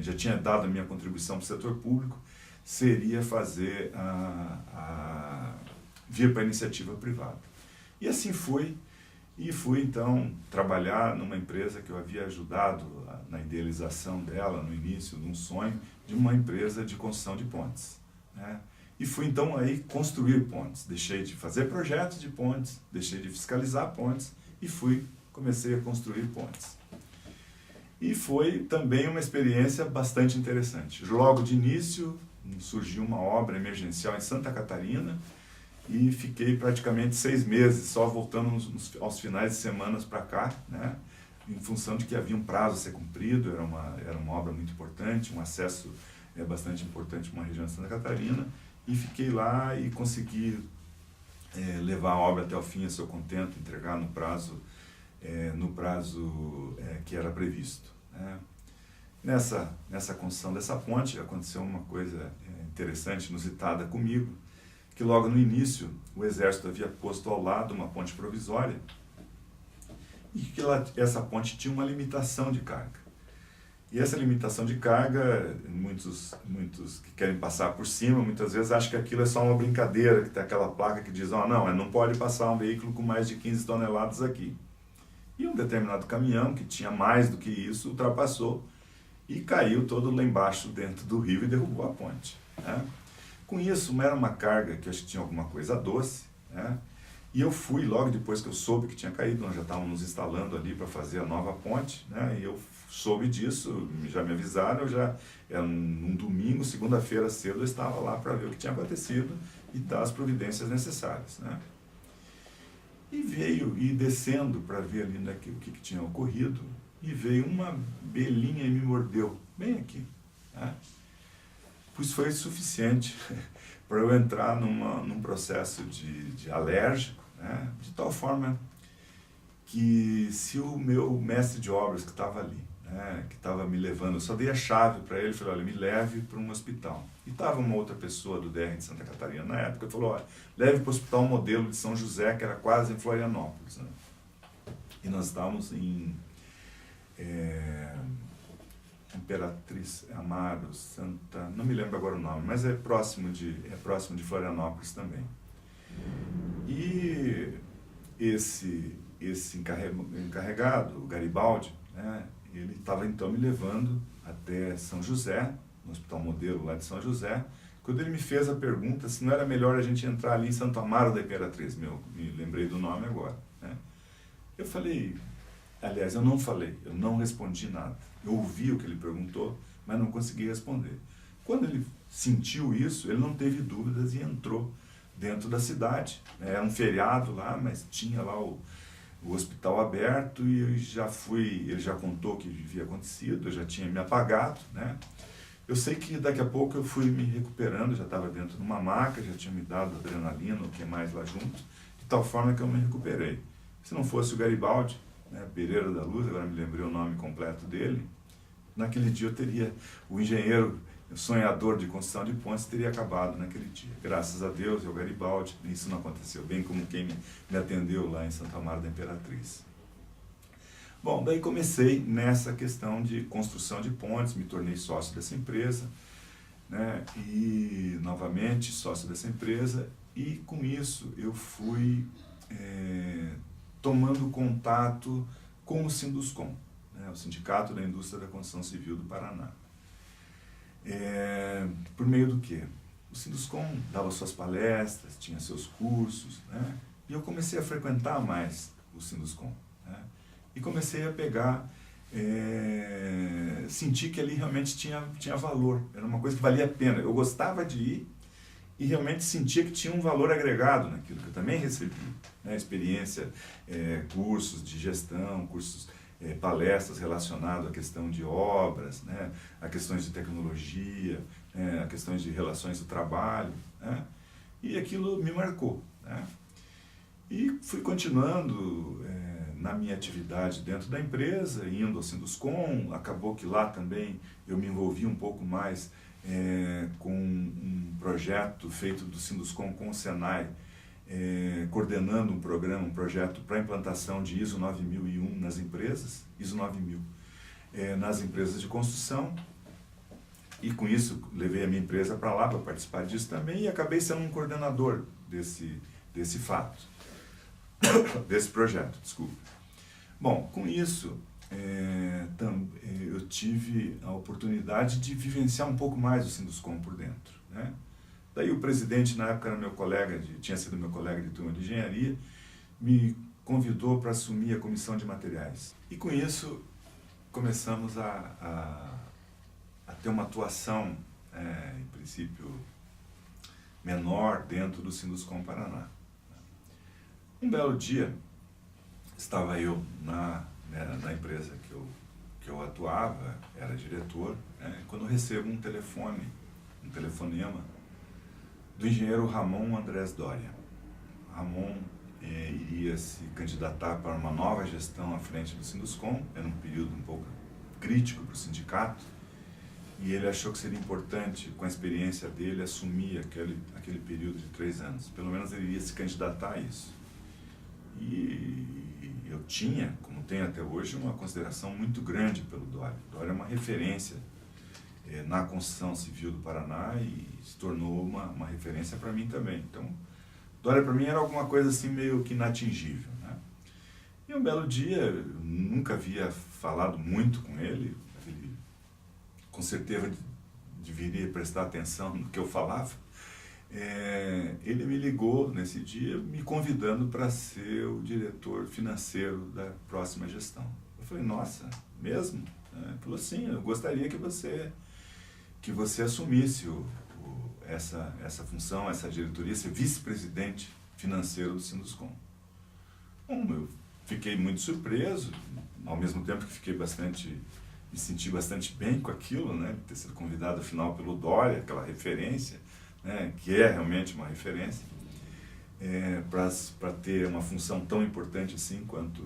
já tinha dado a minha contribuição para o setor público, seria vir para a iniciativa privada. E assim foi, e fui então trabalhar numa empresa que eu havia ajudado na idealização dela, no início de um sonho, de uma empresa de construção de pontes, né? E fui então aí construir pontes, deixei de fazer projetos de pontes, deixei de fiscalizar pontes e comecei a construir pontes. E foi também uma experiência bastante interessante. Logo de início, surgiu uma obra emergencial em Santa Catarina e fiquei praticamente 6 meses, só voltando aos finais de semana para cá, né? Em função de que havia um prazo a ser cumprido, era uma obra muito importante, um acesso bastante importante para uma região de Santa Catarina, e fiquei lá e consegui levar a obra até o fim a seu contento, entregar no prazo que era previsto, né? Nessa construção dessa ponte aconteceu uma coisa interessante, inusitada comigo, que logo no início o Exército havia posto ao lado uma ponte provisória e que essa ponte tinha uma limitação de carga. E essa limitação de carga, muitos que querem passar por cima, muitas vezes acham que aquilo é só uma brincadeira, que tem aquela placa que diz, não pode passar um veículo com mais de 15 toneladas aqui. E um determinado caminhão, que tinha mais do que isso, ultrapassou e caiu todo lá embaixo dentro do rio e derrubou a ponte, né? Com isso, era uma carga que eu acho que tinha alguma coisa doce, né? E eu fui, logo depois que eu soube que tinha caído, nós já estávamos nos instalando ali para fazer a nova ponte, né? E eu soube disso, já me avisaram, era um domingo, segunda-feira cedo, eu estava lá para ver o que tinha acontecido e dar as providências necessárias, né? E veio, e descendo para ver ali o que tinha ocorrido, e veio uma belinha e me mordeu, bem aqui, né? Pois foi suficiente para eu entrar num processo de alérgico, né? De tal forma que se o meu mestre de obras que estava ali, né, que estava me levando, eu só dei a chave para ele, falei, olha, me leve para um hospital. E estava uma outra pessoa do DR de Santa Catarina na época, falou, olha, leve para o Hospital Modelo de São José, que era quase em Florianópolis, né? E nós estávamos em Imperatriz Amaro, Santa, não me lembro agora o nome, mas é próximo de Florianópolis também. E esse encarregado, o Garibaldi, né, ele estava então me levando até São José, no Hospital Modelo lá de São José, quando ele me fez a pergunta se não era melhor a gente entrar ali em Santo Amaro da Imperatriz, me lembrei do nome agora, né? Eu falei, aliás, eu não respondi nada. Eu ouvi o que ele perguntou, mas não consegui responder. Quando ele sentiu isso, ele não teve dúvidas e entrou dentro da cidade. Era um feriado lá, mas tinha lá o hospital aberto e ele já contou o que havia acontecido, eu já tinha me apagado, né? Eu sei que daqui a pouco eu fui me recuperando, já estava dentro de uma maca, já tinha me dado adrenalina, o que mais lá junto, de tal forma que eu me recuperei. Se não fosse o Garibaldi, né, Pereira da Luz, agora me lembrei o nome completo dele, naquele dia eu teria, o engenheiro sonhador de construção de pontes teria acabado naquele dia. Graças a Deus e ao Garibaldi, isso não aconteceu, bem como quem me atendeu lá em Santo Amaro da Imperatriz. Bom, daí comecei nessa questão de construção de pontes, me tornei sócio dessa empresa, né, e novamente sócio dessa empresa, e com isso eu fui tomando contato com o Sinduscom, né, o Sindicato da Indústria da Construção Civil do Paraná. Por meio do quê? O Sinduscom dava suas palestras, tinha seus cursos, né, e eu comecei a frequentar mais o Sinduscom, né, e comecei a pegar, sentir que ali realmente tinha valor, era uma coisa que valia a pena. Eu gostava de ir e realmente sentia que tinha um valor agregado naquilo que eu também recebi, né? Experiência, cursos de gestão, cursos, palestras relacionadas à questão de obras, né? A questões de tecnologia, a questões de relações do trabalho, né? E aquilo me marcou, né? E fui continuando na minha atividade dentro da empresa, indo ao Sinduscom. Acabou que lá também eu me envolvi um pouco mais com um projeto feito do Sinduscom com o Senai, coordenando um projeto para implantação de ISO 9001 nas empresas, ISO 9000, nas empresas de construção. E com isso levei a minha empresa para lá para participar disso também e acabei sendo um coordenador desse fato, desse projeto, desculpa. Bom, com isso eu tive a oportunidade de vivenciar um pouco mais o Sinduscom por dentro, né? Daí o presidente, na época era meu colega, tinha sido meu colega de turma de engenharia, me convidou para assumir a comissão de materiais. E com isso começamos a ter uma atuação, em princípio, menor dentro do Sinduscom Paraná. Um belo dia, estava eu na empresa que eu atuava, era diretor, quando eu recebo um telefonema do engenheiro Ramon Andrés Doria. Ramon iria se candidatar para uma nova gestão à frente do Sinduscom, era um período um pouco crítico para o sindicato, e ele achou que seria importante, com a experiência dele, assumir aquele período de 3 anos. Pelo menos ele iria se candidatar a isso. E eu tinha, como tenho até hoje, uma consideração muito grande pelo Doria. Doria é uma referência na construção civil do Paraná e se tornou uma referência para mim também. Então, Doria para mim era alguma coisa assim meio que inatingível, né? E um belo dia, eu nunca havia falado muito com ele, ele com certeza deveria prestar atenção no que eu falava, ele me ligou nesse dia me convidando para ser o diretor financeiro da próxima gestão. Eu falei, nossa, mesmo? Ele falou, sim, eu gostaria que você assumisse essa função, essa diretoria, ser vice-presidente financeiro do Sinduscon. Bom, eu fiquei muito surpreso, ao mesmo tempo que me senti bastante bem com aquilo, né, ter sido convidado afinal pelo Dória, aquela referência, né, que é realmente uma referência, para ter uma função tão importante assim quanto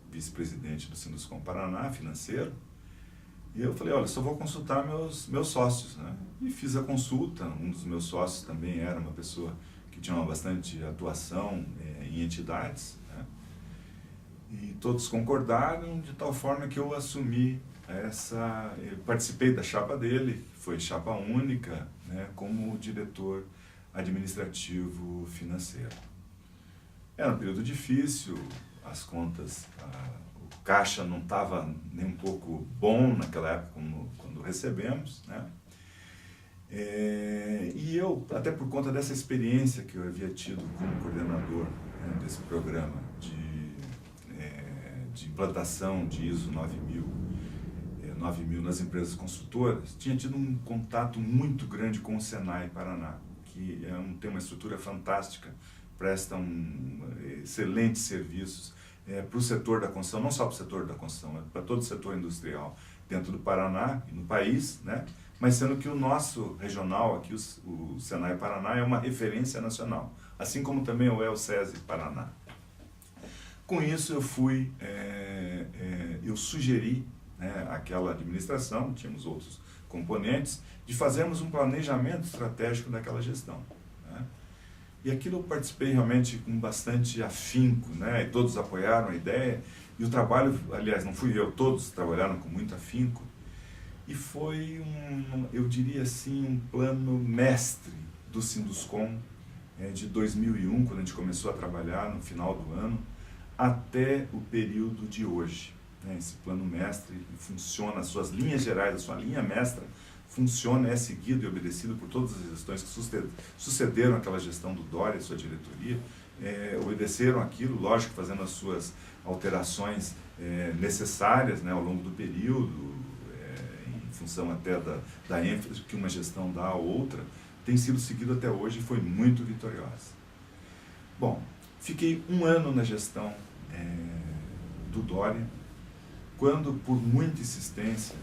vice-presidente do Sinduscon Paraná, financeiro. E eu falei, olha, só vou consultar meus sócios, né? E fiz a consulta. Um dos meus sócios também era uma pessoa que tinha uma bastante atuação em entidades, né? E todos concordaram de tal forma que eu assumi eu participei da chapa dele, foi chapa única, né, como diretor administrativo financeiro. Era um período difícil, as contas, o caixa não estava nem um pouco bom naquela época quando recebemos, né? E eu, até por conta dessa experiência que eu havia tido como coordenador, né, desse programa de implantação de ISO 9000 nas empresas construtoras, tinha tido um contato muito grande com o Senai Paraná, que tem uma estrutura fantástica, presta excelentes serviços para o setor da construção, não só para o setor da construção, mas para todo o setor industrial dentro do Paraná e no país, né? Mas sendo que o nosso regional, aqui o Senai Paraná, é uma referência nacional, assim como também o SESI Paraná. Com isso eu sugeri, né, aquela administração, tínhamos outros componentes, de fazermos um planejamento estratégico daquela gestão, né? E aquilo eu participei realmente com bastante afinco, né? E todos apoiaram a ideia, e o trabalho, aliás, não fui eu, todos trabalharam com muito afinco, e foi eu diria assim, um plano mestre do Sinduscon, de 2001, quando a gente começou a trabalhar no final do ano, até o período de hoje. Esse plano mestre funciona, as suas linhas gerais, a sua linha mestra funciona, é seguido e obedecido por todas as gestões que sucederam aquela gestão do Dória, sua diretoria, obedeceram aquilo, lógico, fazendo as suas alterações necessárias, né, ao longo do período, em função até da ênfase que uma gestão dá à outra, tem sido seguido até hoje e foi muito vitoriosa. Bom, fiquei um ano na gestão do Dória, quando, por muita insistência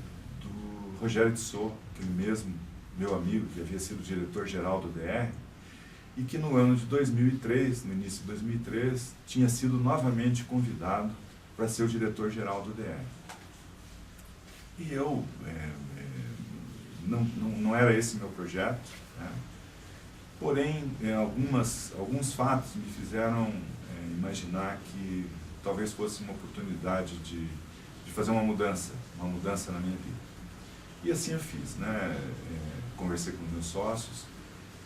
do Rogério Tissot, aquele mesmo meu amigo que havia sido diretor-geral do DR, e que no ano de 2003, no início de 2003, tinha sido novamente convidado para ser o diretor-geral do DR. E eu, não era esse meu projeto, né? Porém, alguns fatos me fizeram imaginar que talvez fosse uma oportunidade de fazer uma mudança na minha vida. E assim eu fiz, né? Conversei com meus sócios,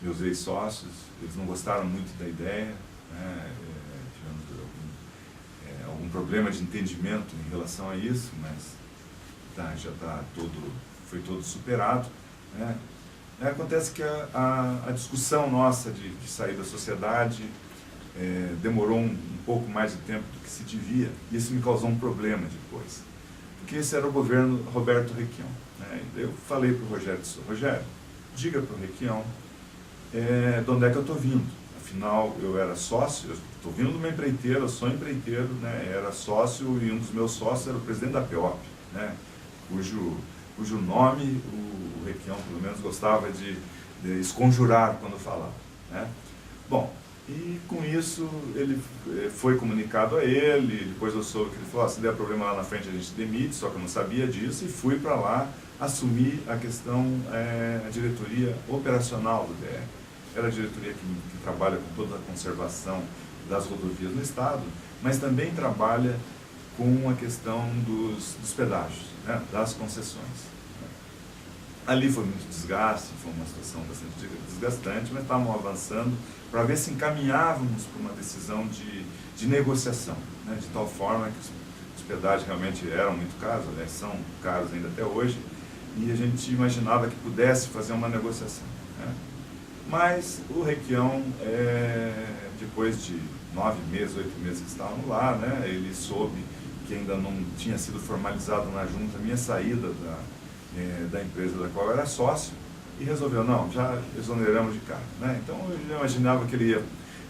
meus ex-sócios, eles não gostaram muito da ideia, né? Tivemos algum problema de entendimento em relação a isso, mas foi todo superado, né? Acontece que a discussão nossa de sair da sociedade demorou um pouco mais de tempo do que se devia, e isso me causou um problema depois, porque esse era o governo Roberto Requião, né? Eu falei para o Rogério, diga para o Requião de onde é que eu estou vindo, afinal eu era sócio, eu estou vindo de uma empreiteira, eu sou empreiteiro, né? Era sócio, e um dos meus sócios era o presidente da PEOP, né? cujo nome o Requião pelo menos gostava de esconjurar quando falava, né? Bom, e com isso ele foi comunicado a ele, depois eu soube que ele falou, se der problema lá na frente a gente demite, só que eu não sabia disso, e fui para lá assumir a questão, a diretoria operacional do DR. Era a diretoria que trabalha com toda a conservação das rodovias no estado, mas também trabalha com a questão dos pedágios, né, das concessões. Ali foi muito desgaste, foi uma situação bastante desgastante, mas estávamos avançando para ver se encaminhávamos para uma decisão de negociação, né, de tal forma que os pedágios realmente eram muito caros, aliás, são caros ainda até hoje, e a gente imaginava que pudesse fazer uma negociação, né? Mas o Requião, depois de 9 meses, 8 meses que estavam lá, né, ele soube que ainda não tinha sido formalizado na junta a minha saída da empresa da qual eu era sócio, e resolveu, não, já exoneramos de cara, né? Então eu já imaginava que ele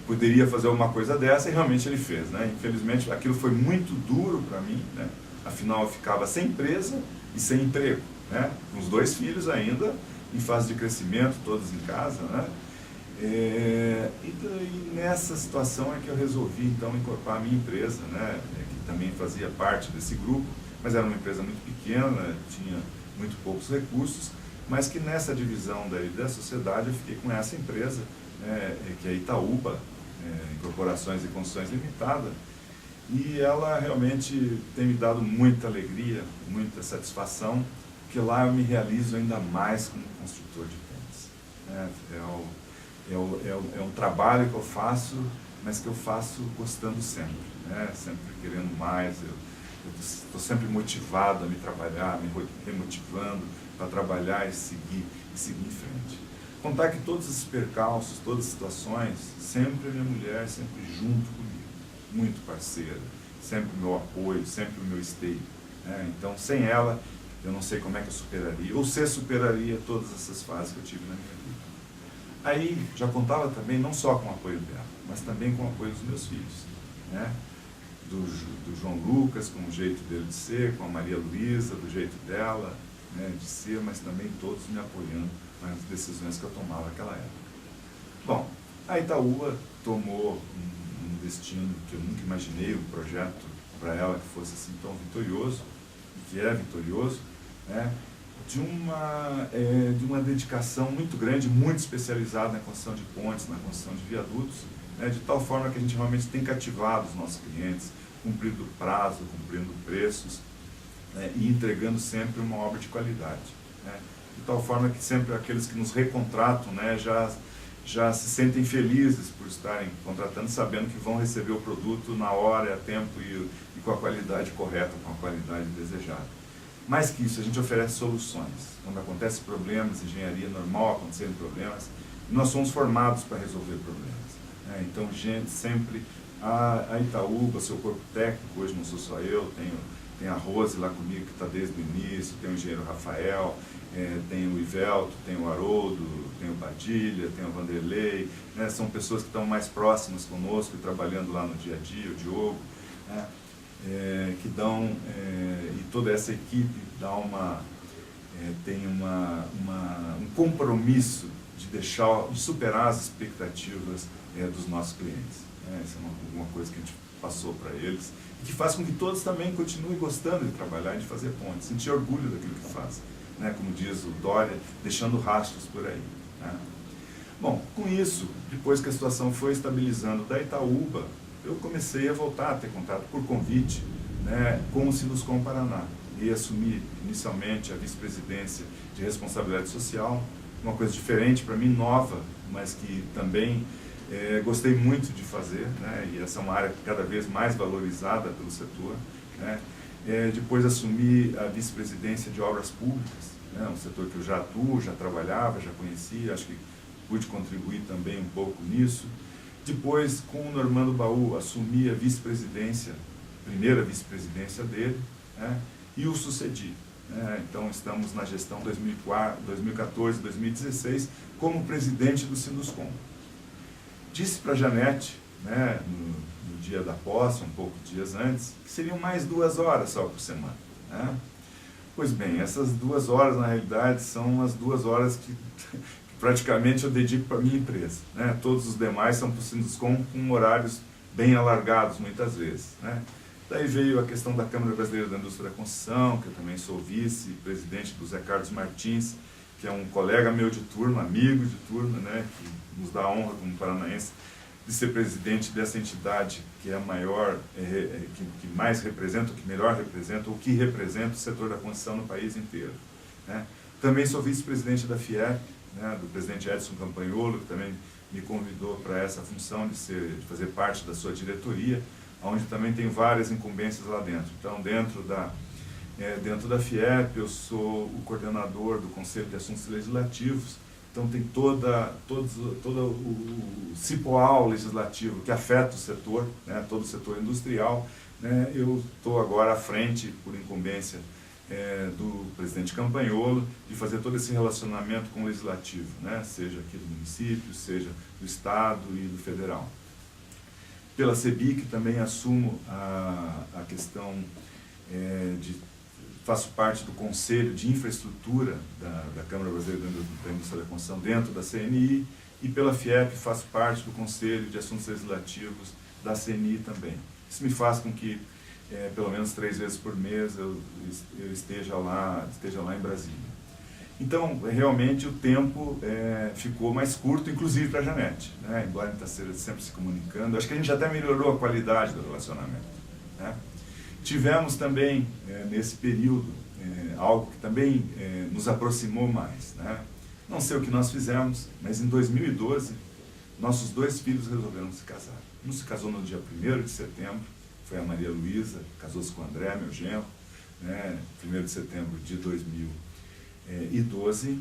poderia fazer alguma coisa dessa, e realmente ele fez, né? Infelizmente aquilo foi muito duro para mim, né? Afinal eu ficava sem empresa e sem emprego, né? Com os 2 filhos ainda em fase de crescimento, todos em casa, né? E nessa situação é que eu resolvi então incorporar a minha empresa, né? Que também fazia parte desse grupo, mas era uma empresa muito pequena, tinha muito poucos recursos, mas que nessa divisão da sociedade eu fiquei com essa empresa, né, que é a Itaúba, Incorporações e Construções Limitada, e ela realmente tem me dado muita alegria, muita satisfação, porque lá eu me realizo ainda mais como construtor de pontes, né? É um trabalho que eu faço, mas que eu faço gostando sempre, né? Sempre querendo mais, eu estou sempre motivado a me trabalhar, me remotivando para trabalhar e seguir em frente. Contar que todos esses percalços, todas as situações, sempre a minha mulher, sempre junto comigo, muito parceira, sempre o meu apoio, sempre o meu esteio, né? Então, sem ela, eu não sei como é que eu superaria, ou se superaria todas essas fases que eu tive na minha vida. Aí, já contava também, não só com o apoio dela, mas também com o apoio dos meus filhos, né? Do João Lucas, com o jeito dele de ser, com a Maria Luísa, do jeito dela, né, de ser, mas também todos me apoiando nas decisões que eu tomava naquela época. Bom, a Itaúba tomou um destino que eu nunca imaginei, um projeto para ela que fosse assim tão vitorioso, e que é vitorioso, né, de uma dedicação muito grande, muito especializada na construção de pontes, na construção de viadutos, né, de tal forma que a gente realmente tem cativado os nossos clientes, cumprindo prazo, cumprindo preços, né, e entregando sempre uma obra de qualidade, né, de tal forma que sempre aqueles que nos recontratam, né, já se sentem felizes por estarem contratando, sabendo que vão receber o produto na hora, a tempo e com a qualidade correta, com a qualidade desejada. Mais que isso, a gente oferece soluções. Quando acontecem problemas, engenharia normal, acontecendo problemas, nós somos formados para resolver problemas, né? Então, gente, sempre a Itaúba, seu corpo técnico, hoje não sou só eu, tem a Rose lá comigo que está desde o início, tem o engenheiro Rafael, tem o Ivelto, tem o Haroldo, tem o Padilha, tem o Vanderlei, né? São pessoas que estão mais próximas conosco e trabalhando lá no dia a dia, o Diogo, né? Que dão, e toda essa equipe dá tem um compromisso de superar as expectativas dos nossos clientes, né? Essa é uma coisa que a gente passou para eles, e que faz com que todos também continuem gostando de trabalhar e de fazer pontes, sentir orgulho daquilo que fazem, né? Como diz o Dória, deixando rastros por aí, né? Bom, com isso, depois que a situação foi estabilizando da Itaúba, eu comecei a voltar a ter contato por convite, né, com o Sinduscom Paraná, e assumi inicialmente a vice-presidência de responsabilidade social, uma coisa diferente para mim, nova, mas que também gostei muito de fazer, né, e essa é uma área cada vez mais valorizada pelo setor, né. Depois assumi a vice-presidência de obras públicas, né, um setor que eu já atuo, já trabalhava, já conhecia, acho que pude contribuir também um pouco nisso. Depois, com o Normando Baú, assumi a vice-presidência, primeira vice-presidência dele, né, e o sucedi, né. Então, estamos na gestão 2014, 2016, como presidente do Sinduscom. Disse para a Janete, né, no dia da posse, um pouco de dias antes, que seriam mais 2 horas só por semana, né. Pois bem, essas 2 horas, na realidade, são as 2 horas que praticamente eu dedico para a minha empresa, né? Todos os demais são para o Sinduscom com horários bem alargados, muitas vezes, né? Daí veio a questão da Câmara Brasileira da Indústria da Construção, que eu também sou vice-presidente do Zé Carlos Martins, que é um colega meu de turma, amigo de turma, né? Que nos dá a honra como paranaense de ser presidente dessa entidade que é a maior, que mais representa, o que melhor representa, o que representa o setor da construção no país inteiro, né? Também sou vice-presidente da FIEP, né, do presidente Edson Campanholo, que também me convidou para essa função de fazer parte da sua diretoria, onde também tem várias incumbências lá dentro. Então, dentro Dentro da FIEP, eu sou o coordenador do Conselho de Assuntos Legislativos, então tem todo o cipoal legislativo que afeta o setor, né, todo o setor industrial. Né. Eu estou agora à frente, por incumbência do presidente Campagnolo, de fazer todo esse relacionamento com o legislativo, né, seja aqui do município, seja do estado e do federal. Pela CEBIC também assumo a questão faço parte do Conselho de Infraestrutura da Câmara Brasileira da Indústria da Construção dentro da CNI, e pela FIEP faço parte do Conselho de Assuntos Legislativos da CNI também. Isso me faz com que, pelo menos 3 vezes por mês, eu esteja lá em Brasília. Então, realmente, o tempo ficou mais curto, inclusive para a Janete, né? Embora a gente esteja sempre se comunicando. Acho que a gente até melhorou a qualidade do relacionamento, né? Tivemos também, nesse período, algo que também nos aproximou mais, né? Não sei o que nós fizemos, mas em 2012, nossos 2 filhos resolveram se casar. Um se casou no dia 1º de setembro, foi a Maria Luísa, casou-se com o André, meu genro, né? 1º de setembro de 2012,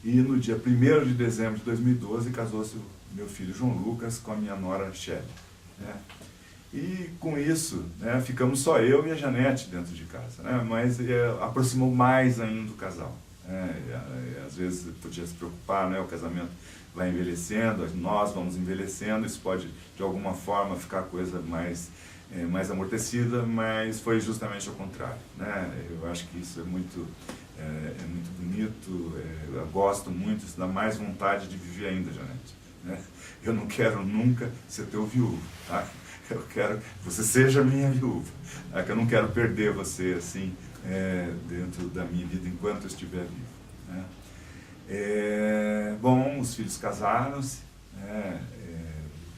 e no dia 1º de dezembro de 2012 casou-se o meu filho João Lucas com a minha nora Shelly, né? E com isso, né, ficamos só eu e a Janete dentro de casa, né? Mas aproximou mais ainda o casal. Às vezes podia se preocupar, né? O casamento vai envelhecendo, nós vamos envelhecendo, isso pode de alguma forma ficar a coisa mais amortecida, mas foi justamente ao contrário, né? Eu acho que isso é muito bonito, eu gosto muito, isso dá mais vontade de viver ainda, Janete, né? Eu não quero nunca ser teu viúvo, tá? Eu quero que você seja minha viúva, tá? Que eu não quero perder você assim dentro da minha vida enquanto eu estiver vivo, né? Bom, os filhos casaram-se, né?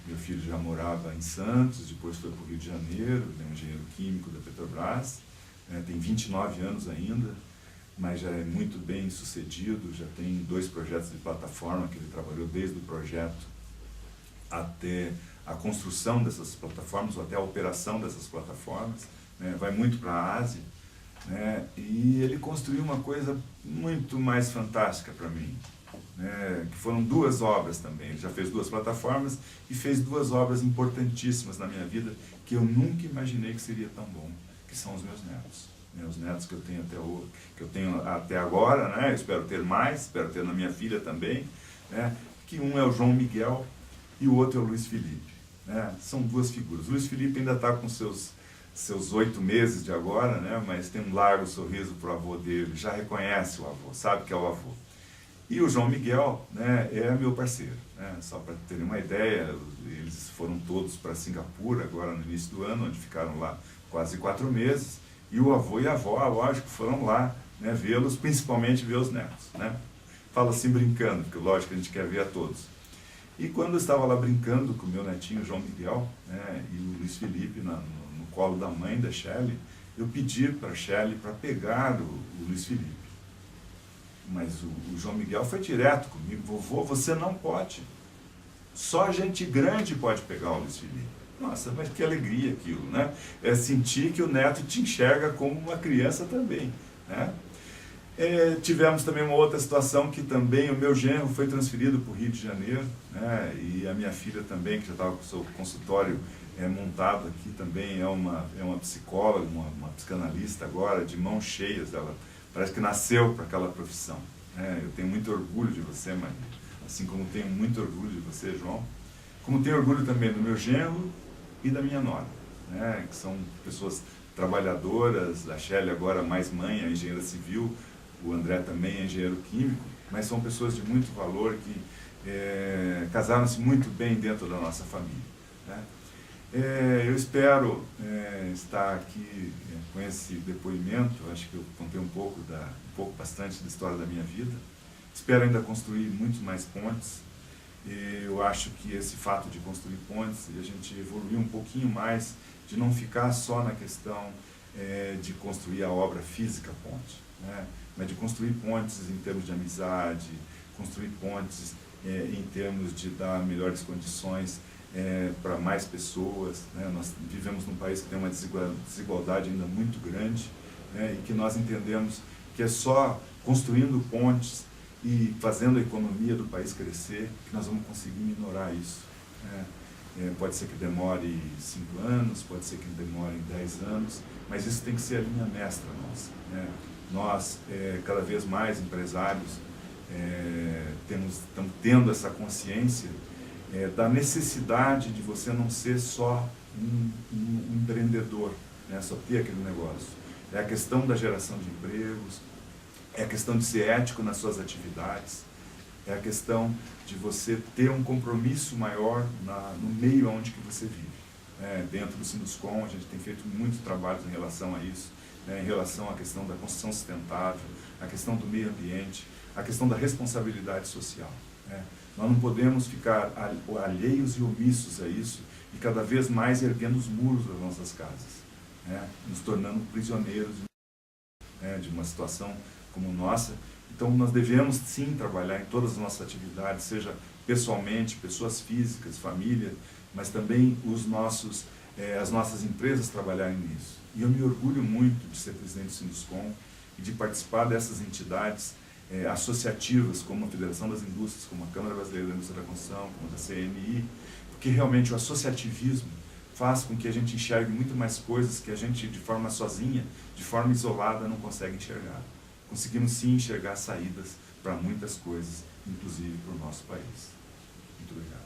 Meu filho já morava em Santos, depois foi para o Rio de Janeiro, ele é um engenheiro químico da Petrobras, né? Tem 29 anos ainda, mas já é muito bem sucedido, já tem 2 projetos de plataforma que ele trabalhou desde o projeto até a construção dessas plataformas, ou até a operação dessas plataformas, né? Vai muito para a Ásia, né? E ele construiu uma coisa muito mais fantástica para mim, né? Que foram 2 obras também. Ele já fez 2 plataformas e fez 2 obras importantíssimas na minha vida que eu nunca imaginei que seria tão bom, que são os meus netos. Meus netos que eu tenho até agora, né? Eu espero ter mais, espero ter na minha filha também, né? Que um é o João Miguel e o outro é o Luiz Felipe, né? São 2 figuras. O Luiz Felipe ainda está com seus 8 meses de agora, né? Mas tem um largo sorriso para o avô dele, já reconhece o avô, sabe que é o avô. E o João Miguel, né, é meu parceiro, né? Só para terem uma ideia, eles foram todos para Singapura agora no início do ano, onde ficaram lá quase 4 meses, e o avô e a avó, lógico, foram lá, né, vê-los, principalmente ver os netos, né? Falo assim brincando, porque lógico a gente quer ver a todos. E quando eu estava lá brincando com o meu netinho João Miguel, né, e o Luiz Felipe no colo da mãe da Shelly, eu pedi para a Shelly para pegar o Luiz Felipe. Mas o João Miguel foi direto comigo: vovô, você não pode. Só gente grande pode pegar o Luiz Felipe. Nossa, mas que alegria aquilo, né? É sentir que o neto te enxerga como uma criança também, né? Tivemos também uma outra situação que também o meu genro foi transferido para o Rio de Janeiro, né? E a minha filha também, que já estava com o seu consultório montado aqui, também é uma psicóloga, uma psicanalista agora, de mãos cheias. Ela parece que nasceu para aquela profissão, né? Eu tenho muito orgulho de você, Maria, assim como tenho muito orgulho de você, João, como tenho orgulho também do meu genro e da minha nora, né? Que são pessoas trabalhadoras. A Shelly agora mais mãe, é engenheira civil, o André também é engenheiro químico, mas são pessoas de muito valor que casaram-se muito bem dentro da nossa família, né? Eu espero estar aqui com esse depoimento. Acho que eu contei bastante da história da minha vida. Espero ainda construir muitos mais pontes. Eu acho que esse fato de construir pontes e a gente evoluir um pouquinho mais, de não ficar só na questão de construir a obra física ponte, né? Mas de construir pontes em termos de amizade, construir pontes em termos de dar melhores condições para mais pessoas, né? Nós vivemos num país que tem uma desigualdade ainda muito grande, né, e que nós entendemos que é só construindo pontes e fazendo a economia do país crescer que nós vamos conseguir minorar isso, né. Pode ser que demore 5 anos, pode ser que demore 10 anos, mas isso tem que ser a linha mestra nossa, né. Nós, cada vez mais empresários, estamos tendo essa consciência da necessidade de você não ser só um empreendedor, né, só ter aquele negócio. É a questão da geração de empregos, é a questão de ser ético nas suas atividades, é a questão de você ter um compromisso maior no meio onde que você vive. Dentro do Sinduscom, a gente tem feito muitos trabalhos em relação a isso, em relação à questão da construção sustentável, a questão do meio ambiente, a questão da responsabilidade social. Nós não podemos ficar alheios e omissos a isso e cada vez mais erguendo os muros das nossas casas, nos tornando prisioneiros de uma situação como nossa. Então nós devemos sim trabalhar em todas as nossas atividades, seja pessoalmente, pessoas físicas, família, mas também as nossas empresas trabalharem nisso. E eu me orgulho muito de ser presidente do Sinduscom e de participar dessas entidades associativas, como a Federação das Indústrias, como a Câmara Brasileira da Indústria da Construção, como a CNI, porque realmente o associativismo faz com que a gente enxergue muito mais coisas que a gente, de forma sozinha, de forma isolada, não consegue enxergar. Conseguimos sim enxergar saídas para muitas coisas, inclusive para o nosso país. Muito obrigado.